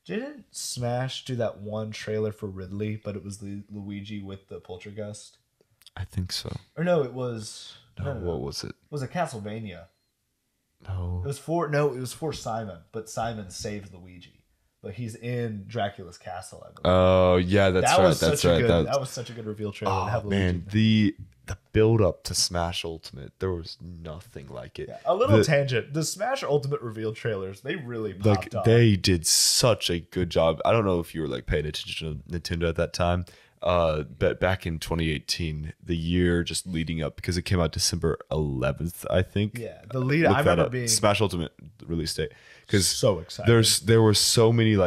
Didn't Smash do that one trailer for Ridley, but it was the Luigi with the poltergeist? I think so. Or no, it was. No, No. what was it? It was a Castlevania. No. It was for Simon, but Simon saved Luigi. But he's in Dracula's castle, I believe. Oh yeah, that's right. Was That's such right. a good, that was such a good reveal trailer to have Oh Luigi. man, the build up to Smash Ultimate, there was nothing like it. Yeah, a little The- tangent. The Smash Ultimate reveal trailers, they really popped Like off. they did such a good job. I don't know if you were like paying attention to Nintendo at that time. But back in 2018, the year just leading up, because it came out December 11th, I think. Yeah, the lead. Look I that remember up. being Smash Ultimate release date, because so excited. there were so many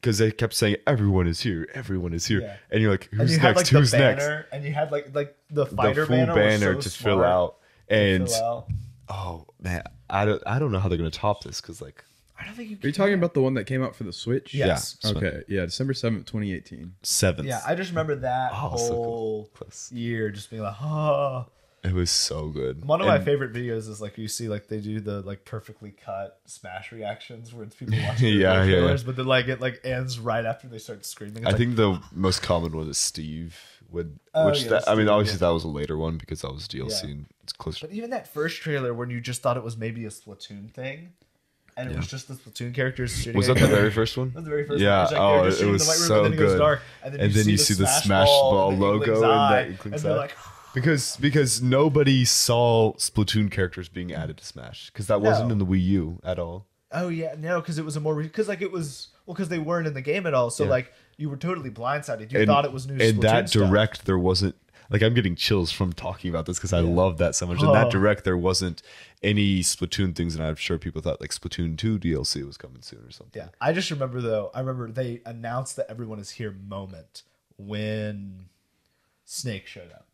because they kept saying everyone is here, Yeah. and you're like, and who's you had next? like Who's the next? banner, and you had like the The fighter full banner was so to fill smart out, to and fill out. oh man, I don't know how they're gonna top this, because I don't think you. Are you talking about the one that came out for the Switch? Yes. Yeah. Okay. Yeah, December 7th, 2018. 7th. Yeah, I just remember that Oh, so cool. whole Close. year just being like, oh. It was so good. One of my And- favorite videos is like you see like they do the like perfectly cut Smash reactions where it's people watching Yeah, the yeah. trailers, but then like it like ends right after they start screaming. It's I like, think the most common one is Steve would, Oh, which yeah, that, I mean, Steve, obviously yeah. that was a later one because that was DLC Yeah. and it's closer. but even that first trailer when you just thought it was maybe a Splatoon thing, and it was just the Splatoon characters shooting. Was that at the each other. very first one? That was the very first Yeah. one. It's like Oh, they're just it shooting was the white room, so and then it goes good. dark, And then you see the Smash Ball and the logo Inkling's and eye, that Inkling's and they're eye. like, Because nobody saw Splatoon characters being added to Smash, because that wasn't No. in the Wii U at all. oh yeah, no, because it was a more because like it was because they weren't in the game at all, so Yeah. like you were totally blindsided. You And- thought it was new. In Splatoon that stuff. direct, there wasn't, like, I'm getting chills from talking about this because I love that so much. In Oh. that direct, there wasn't any Splatoon things, and I'm sure people thought like Splatoon 2 DLC was coming soon or something. Yeah, I just remember though. I remember they announced the "Everyone is here" moment when Snake showed up,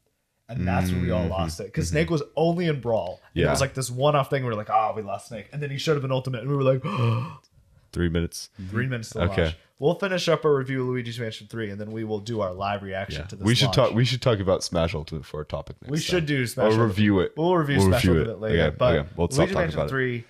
and that's where we all lost it because Snake was only in Brawl. And It Yeah. was like this one-off thing. We were like, "Oh, we lost Snake," and then he showed up in Ultimate, and we were like, 3 minutes. 3 minutes to Okay. launch. We'll finish up our review of Luigi's Mansion 3, and then we will do our live reaction Yeah. to this. We should launch. talk. We should talk about Smash Ultimate for our topic next. We should time. do Smash or Ultimate. review it. We'll review Smash review Ultimate later. Okay, But okay. We'll stop Luigi's talking Mansion about it. 3,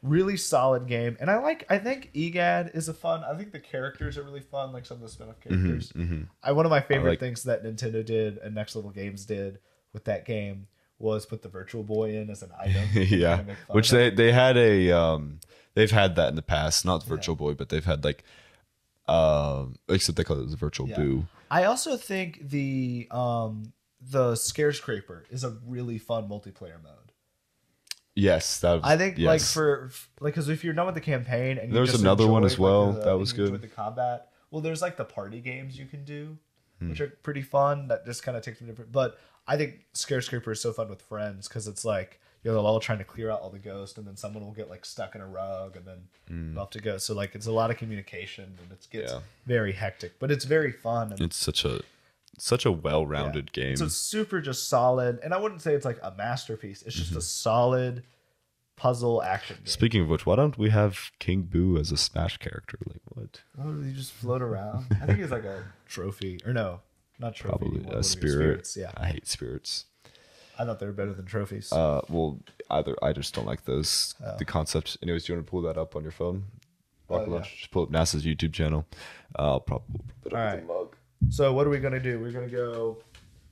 really solid game, and I think EGAD is a fun. I think the characters are really fun, like some of the spin-off characters. One of my favorite like- things that Nintendo did and Next Level Games did with that game was put the Virtual Boy in as an item. Yeah, Kinda make fun which of it. they had a they've had that in the past, not Virtual Boy, but they've had like except they call it the Virtual Yeah. Boo. I also think the Scarecraper is a really fun multiplayer mode. Yes, that. Was, I think like yes. for because if you're done with the campaign and you There's just another one enjoy, as well, like, that was and you good. enjoy the combat. Well, there's like the party games you can do, Hmm. which are pretty fun. That just kind of takes them different. But I think Scarecraper is so fun with friends because it's like you're all trying to clear out all the ghosts, and then someone will get like stuck in a rug, and then you'll have to go. So like it's a lot of communication, and it gets Hmm. Yeah. very hectic, but it's very fun. And It's such a well-rounded game. It's a super just solid, and I wouldn't say it's like a masterpiece. It's Mm-hmm. just a solid puzzle action game. Speaking of which, why don't we have King Boo as a Smash character? Like what? Oh, you just float around. I think it's like a trophy, or no, not trophy. Probably what a are they? spirit. Spirits, yeah, I hate spirits. I thought they were better than trophies. Well, I just don't like those. Oh. The concept. Anyways, do you want to pull that up on your phone? Rocket yeah. launch. Just pull up NASA's YouTube channel. I'll probably put it All up right. with a mug. So what are we gonna do? We're gonna go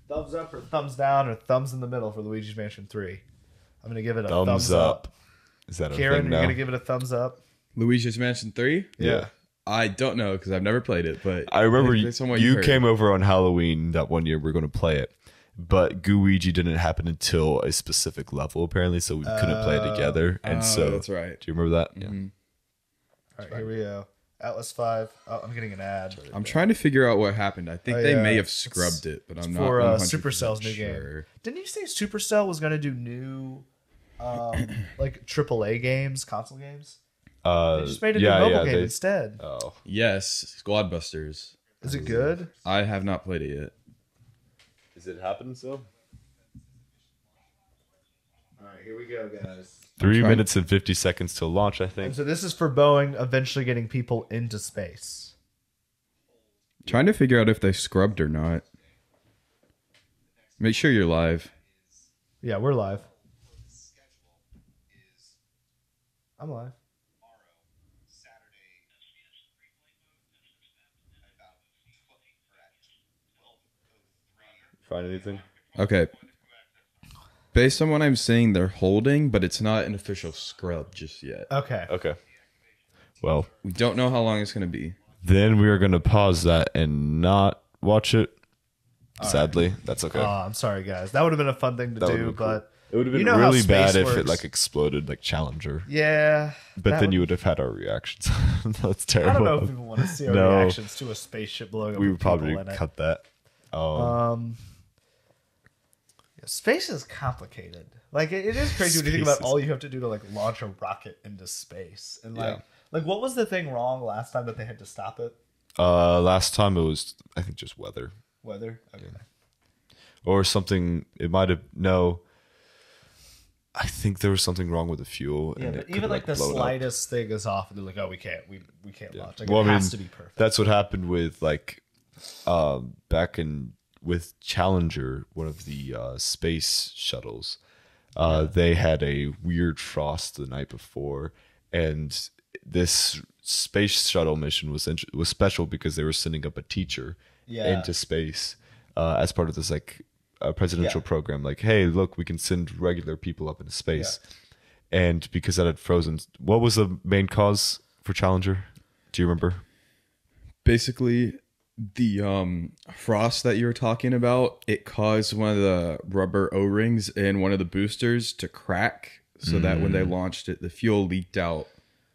thumbs up or thumbs down or thumbs in the middle for Luigi's Mansion 3. I'm gonna give it a Thumbs up. Is that a Kieran, thing you're now? gonna give it a thumbs up. Luigi's Mansion 3? Yeah. I don't know because I've never played it, but I remember based on what you heard. came over on Halloween that one year. We are going to play it, but Luigi didn't happen until a specific level apparently, so we couldn't play it together. And so that's right. Do you remember that? Yeah. All right, here we go. Atlas 5. Oh, I'm getting an ad. I'm trying to figure out what happened. I think they yeah. may have scrubbed it, but I'm not For 100% Supercell's new sure. game. Didn't you say Supercell was gonna do new, like AAA games, console games? They just made a new mobile game instead. Oh, Yes, Squad Busters. Is it good? I have not played it yet. is it happening still? All right, here we go, guys. 3 trying- minutes and 50 seconds till launch, I think. And so this is for Boeing eventually getting people into space. Trying to figure out if they scrubbed or not. Make sure you're live. Yeah, we're live. I'm live. Find anything? Okay. Based on what I'm seeing, they're holding, but it's not an official scrub just yet. Okay. Okay. Well, We don't know how long it's going to be. then we are going to pause that and not watch it. Sadly, that's okay. Oh, I'm sorry, guys. That would have been a fun thing to That would've do, been cool. but It would have been you know how really bad space if it works. like exploded like Challenger. yeah. But that then you would have had our reactions. That's terrible. I don't know if people want to see our No. reactions to a spaceship blowing up. We with would probably people in it. cut that. Yeah, space is complicated. Like it is crazy when you think Space about is- all you have to do to like launch a rocket into space. And Yeah. like what was the thing wrong last time that they had to stop it? Last time it was, I think, just weather Weather. Okay. or something. It might have no. I think there was something wrong with the fuel. Yeah, and but it even could, like the blow it up. slightest thing is off, and they're like, "Oh, we can't launch. Like, Well, it I has mean, to be perfect." That's what happened with like back in with Challenger, one of the space shuttles. They had a weird frost the night before, and this space shuttle mission was special because they were sending up a teacher Yeah. into space as part of this like presidential Yeah. program. Like, hey, look, we can send regular people up into space. And because that had frozen, what was the main cause for Challenger? Do you remember? Basically, the frost that you were talking about, it caused one of the rubber O-rings in one of the boosters to crack so that when they launched it, the fuel leaked out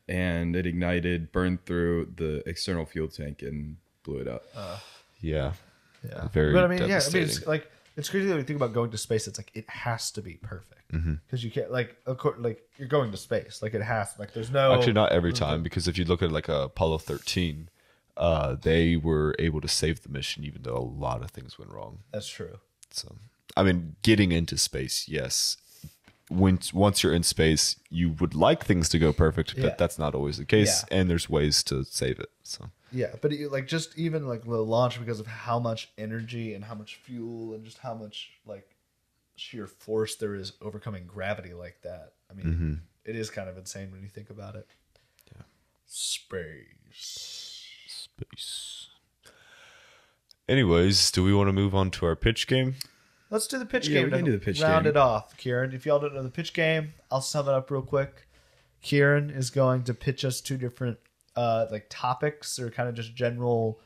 and it ignited, burned through the external fuel tank and blew it up. Yeah. Yeah. Very But I mean, devastating. it's like it's crazy that we think about going to space. It's like it has to be perfect because you can't like like you're going to space. Like it has like there's no Actually, not every time, because if you look at like Apollo 13, they were able to save the mission even though a lot of things went wrong. That's true. So, I mean, getting into space, yes. Once you're in space, you would like things to go perfect, but Yeah. that's not always the case, Yeah. and there's ways to save it. So, Yeah, but like just even like the launch because of how much energy and how much fuel and just how much like sheer force there is overcoming gravity like that. I mean, it is kind of insane when you think about it. Yeah. Space. anyways, do we want to move on to our pitch game? Let's do the pitch Yeah, game. we can to do the pitch round game. it off, Kieran. If y'all don't know the pitch game, I'll sum it up real quick. Kieran is going to pitch us two different like topics or kind of just general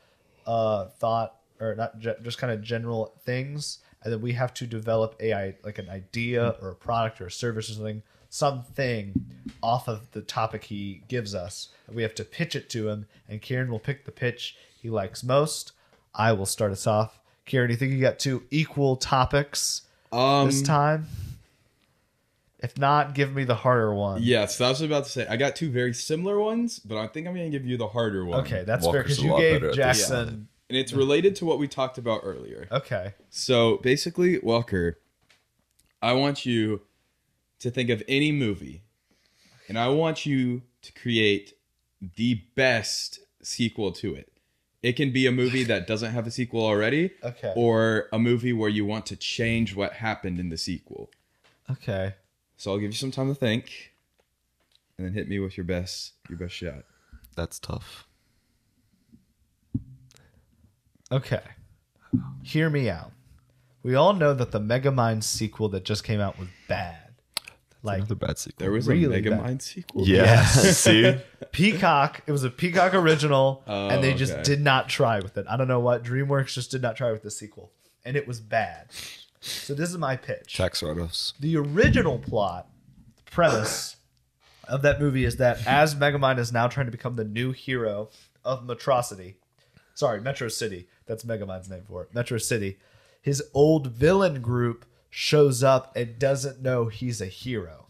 thought or not just kind of general things, and then we have to develop like an idea or a product or a service or something off of the topic he gives us. We have to pitch it to him, and Kieran will pick the pitch he likes most. I will start us off. Kieran, do you think you got two equal topics this time? If not, give me the harder one. Yes, I was about to say I got two very similar ones, but I think I'm going to give you the harder one. Okay, that's fair Walker's because a you lot better gave at this. Jackson. And it's related to what we talked about earlier. Okay. So basically, Walker, I want you to think of any movie, and I want you to create the best sequel to it. It can be a movie that doesn't have a sequel already, Okay. or a movie where you want to change what happened in the sequel. Okay. So I'll give you some time to think, and then hit me with your best shot. That's tough. Okay. Hear me out. We all know that the Megamind sequel that just came out was bad. Like Another bad sequel. There was Really a bad. Megamind sequel. Yeah. See? Peacock, it was a Peacock original, Oh, and they just okay. did not try with it. I don't know what. DreamWorks just did not try with the sequel, and it was bad. So this is my pitch. Tax write-offs. The original plot, premise of that movie is that as Megamind is now trying to become the new hero of Metro City, that's Megamind's name for it, Metro City, his old villain group shows up and doesn't know he's a hero.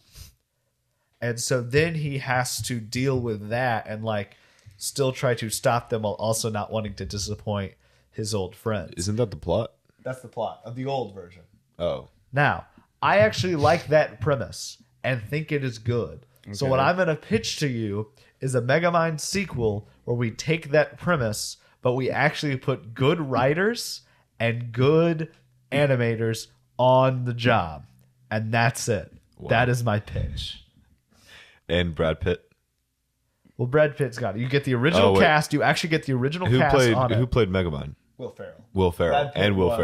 And so then he has to deal with that and like still try to stop them while also not wanting to disappoint his old friends. Isn't that the plot? That's the plot of the old version. Oh. Now, I actually like that premise and think it is good. So what I'm going to pitch to you is a Megamind sequel where we take that premise, but we actually put good writers and good animators on the job. And that's it. Wow. That is my pitch. And Brad Pitt. Well, Brad Pitt's got it. You get the original wait. cast. You actually get the original cast on it. Who played Megamind? Will Ferrell. Will Ferrell. Brad Pitt And Will was,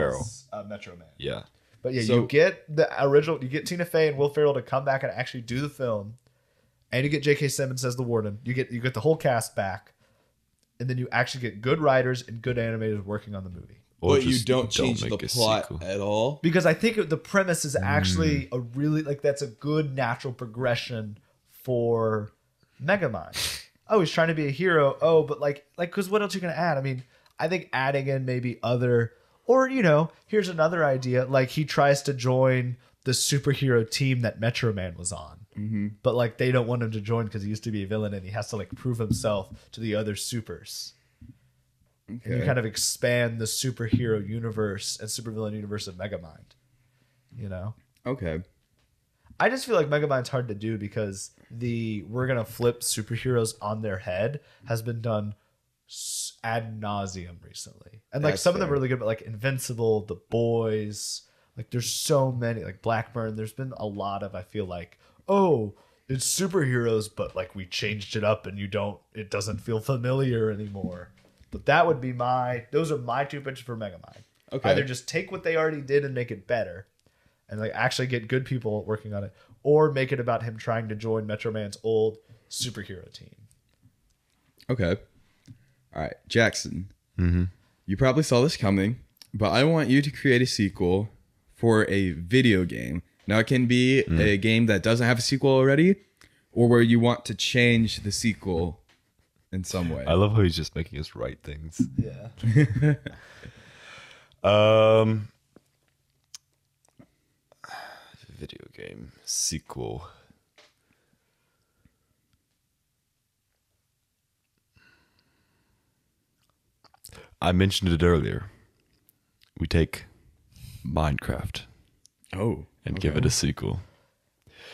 Ferrell. Metro Man. Yeah. But yeah, So- you get the original. You get Tina Fey and Will Ferrell to come back and actually do the film, and you get J.K. Simmons as the warden. You get the whole cast back, and then you actually get good writers and good animators working on the movie. Or But you just don't change the make a plot sequel. at all. Because I think the premise is actually a really that's a good natural progression for Megamind. Oh, he's trying to be a hero. Oh, but like because what else are you gonna add? I mean, I think adding in maybe other. Or, here's another idea. Like, he tries to join the superhero team that Metro Man was on. Mm-hmm. But, like, they don't want him to join because he used to be a villain and he has to, like, prove himself to the other supers. And you kind of expand the superhero universe and supervillain universe of Megamind. Okay. I just feel like Megamind's hard to do because we're going to flip superheroes on their head has been done ad nauseum recently, and like That's some of them fair. are really good, but like Invincible, The Boys, like there's so many, like Blackburn. There's been a lot of, I feel like, oh, it's superheroes, but like we changed it up, and it doesn't feel familiar anymore. But that would be those are my two pitches for Megamind. Okay. Either just take what they already did and make it better, and like actually get good people working on it, or make it about him trying to join Metro Man's old superhero team. Okay. All right, Jackson. Mm-hmm. You probably saw this coming, but I want you to create a sequel for a video game. Now, it can be a game that doesn't have a sequel already, or where you want to change the sequel in some way. I love how he's just making us write things. Yeah. Video game sequel. I mentioned it earlier. We take Minecraft Oh. and give it a sequel.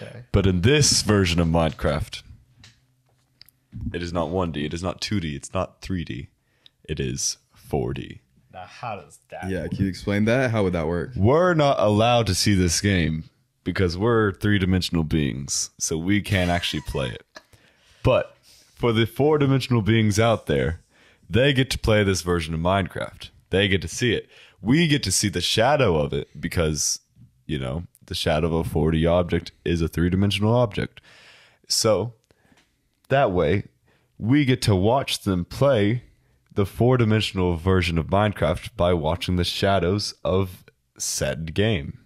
Okay. But in this version of Minecraft, it is not 1D, it is not 2D, it's not 3D. It is 4D. Now, how does that Yeah, work? can you explain that? How would that work? We're not allowed to see this game because we're three-dimensional beings, so we can't actually play it. But for the four-dimensional beings out there, they get to play this version of Minecraft. They get to see it. We get to see the shadow of it because, the shadow of a 4D object is a three-dimensional object. So that way, we get to watch them play the four-dimensional version of Minecraft by watching the shadows of said game.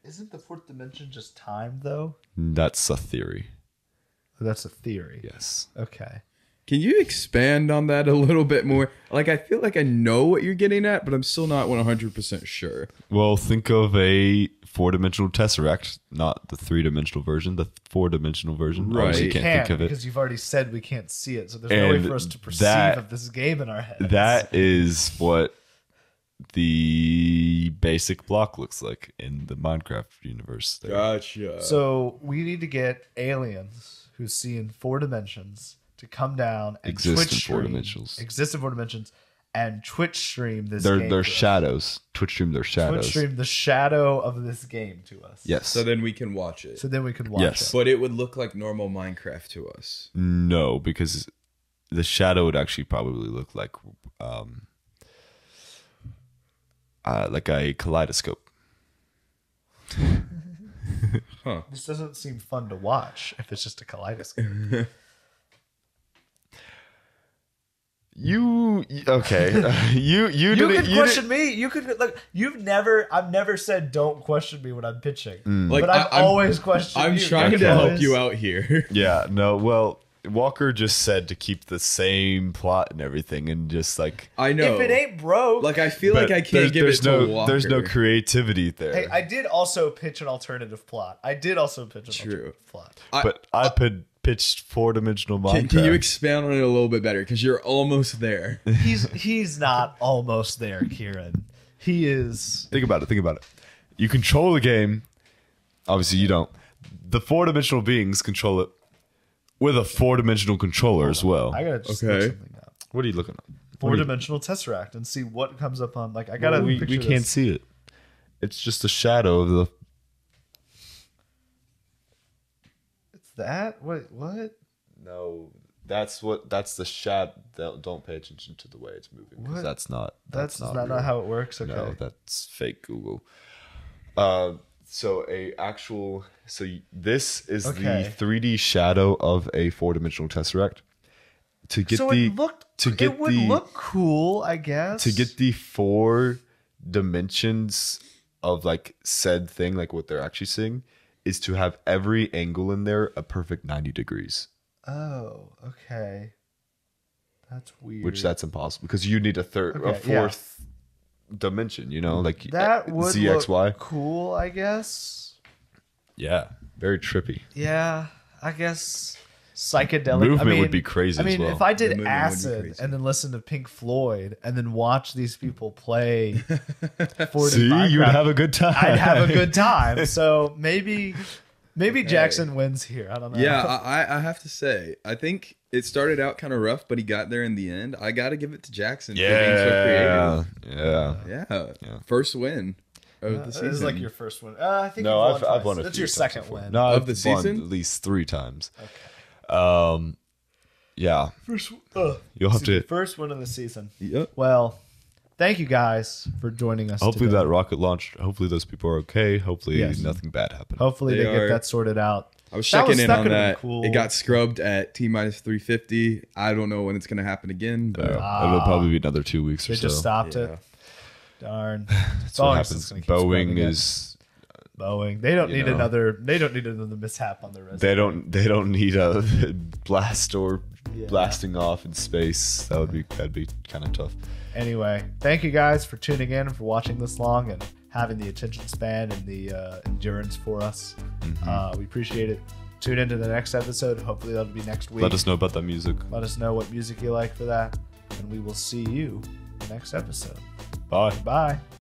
Isn't the fourth dimension just time, though? That's a theory. That's a theory. Yes. Okay. Can you expand on that a little bit more? Like, I feel like I know what you're getting at, but I'm still not 100% sure. Well, think of a four-dimensional tesseract, not the three-dimensional version, the four-dimensional version. Right. Obviously, We you can't think of it. because you've already said we can't see it, so there's no way And for us to perceive that- of this game in our heads. That is what the basic block looks like in the Minecraft universe. There. Gotcha. So we need to get aliens who see in four dimensions to come down and Exist Twitch in four stream, dimensions. exist in four dimensions, and Twitch stream this They're game. to us. shadows. Twitch stream their shadows. Twitch stream the shadow of this game to us. Yes. So then we can watch it. So then we can watch Yes. it. But it would look like normal Minecraft to us. No, because the shadow would actually probably look like a kaleidoscope. This doesn't seem fun to watch if it's just a kaleidoscope. You okay? You You didn't could question me. You could look. I've never said don't question me when I'm pitching. But I've always questioned I'm you. trying You've to help always- you out here. Yeah, no. Well, Walker just said to keep the same plot and everything, and just like I know. If it ain't broke, Like I feel like I can't give it no, to Walker. There's no creativity there. hey, I did also pitch an alternative plot. True. Alternative plot. But I pitched 4-dimensional Minecraft. Can you expound on it a little bit better? Because you're almost there. He's not almost there, Kieran. He is. Think about it. You control the game. Obviously, you don't. The 4-dimensional beings control it with a 4-dimensional controller as well. I gotta just Okay. look something up. What are you looking at? 4-dimensional Tesseract and see what comes up on. Like I gotta. we picture can't this. see it. It's just a shadow of the. It's that. What? No, that's the shadow. Don't pay attention to the way it's moving because What? that's not. That's not not real. how it works. Okay. No, that's fake Google. So this is Okay. the 3D shadow of a 4-dimensional tesseract. To get So the it looked. to get it would the look cool, I guess. to get the 4 dimensions of like said thing, like what they're actually seeing, is to have every angle in there a perfect 90 degrees. Oh, okay. That's weird. Which that's impossible because you need a Okay, yeah. fourth dimension. You know, like that would ZXY. look cool, I guess. Yeah, very trippy. Yeah, I guess psychedelic Movement would be crazy I mean, as well. if I The did movement would be acid crazy. and then listen to Pink Floyd and then watch these people play 4D See, you would Minecraft, have a good time. I'd have a good time. So maybe Jackson wins here. I don't know. Yeah, I have to say, I think it started out kind of rough, but he got there in the end. I got to give it to Jackson for being so creative. Yeah. Yeah. First win of the This season. is like your first one. I think No, you've I've twice. won a That's few your times second before. win. No, Of I've the won season? at least 3 times. Okay. Yeah. You'll have to. First one of the season. Yep. Well, thank you guys for joining us. Hopefully today. that rocket launched. Hopefully those people are okay. Hopefully Yes. nothing bad happened. Hopefully they They get are. that sorted out. I was That checking in that on could've been that. cool. It got scrubbed at T-minus 350. I don't know when it's going to happen again, but It'll probably be another 2 weeks They or so. just stopped Yeah. it. Darn. That's what happens. Boeing is. Boeing. They don't you need know. another. They don't need another mishap on their resume. They don't need a blast or Yeah. blasting off in space. That'd be kind of tough. Anyway, thank you guys for tuning in and for watching this long and having the attention span and the endurance for us. Mm-hmm. We appreciate it. Tune into the next episode. Hopefully that'll be next week. Let us know about that music. Let us know what music you like for that, and we will see you in the next episode. Bye. Bye.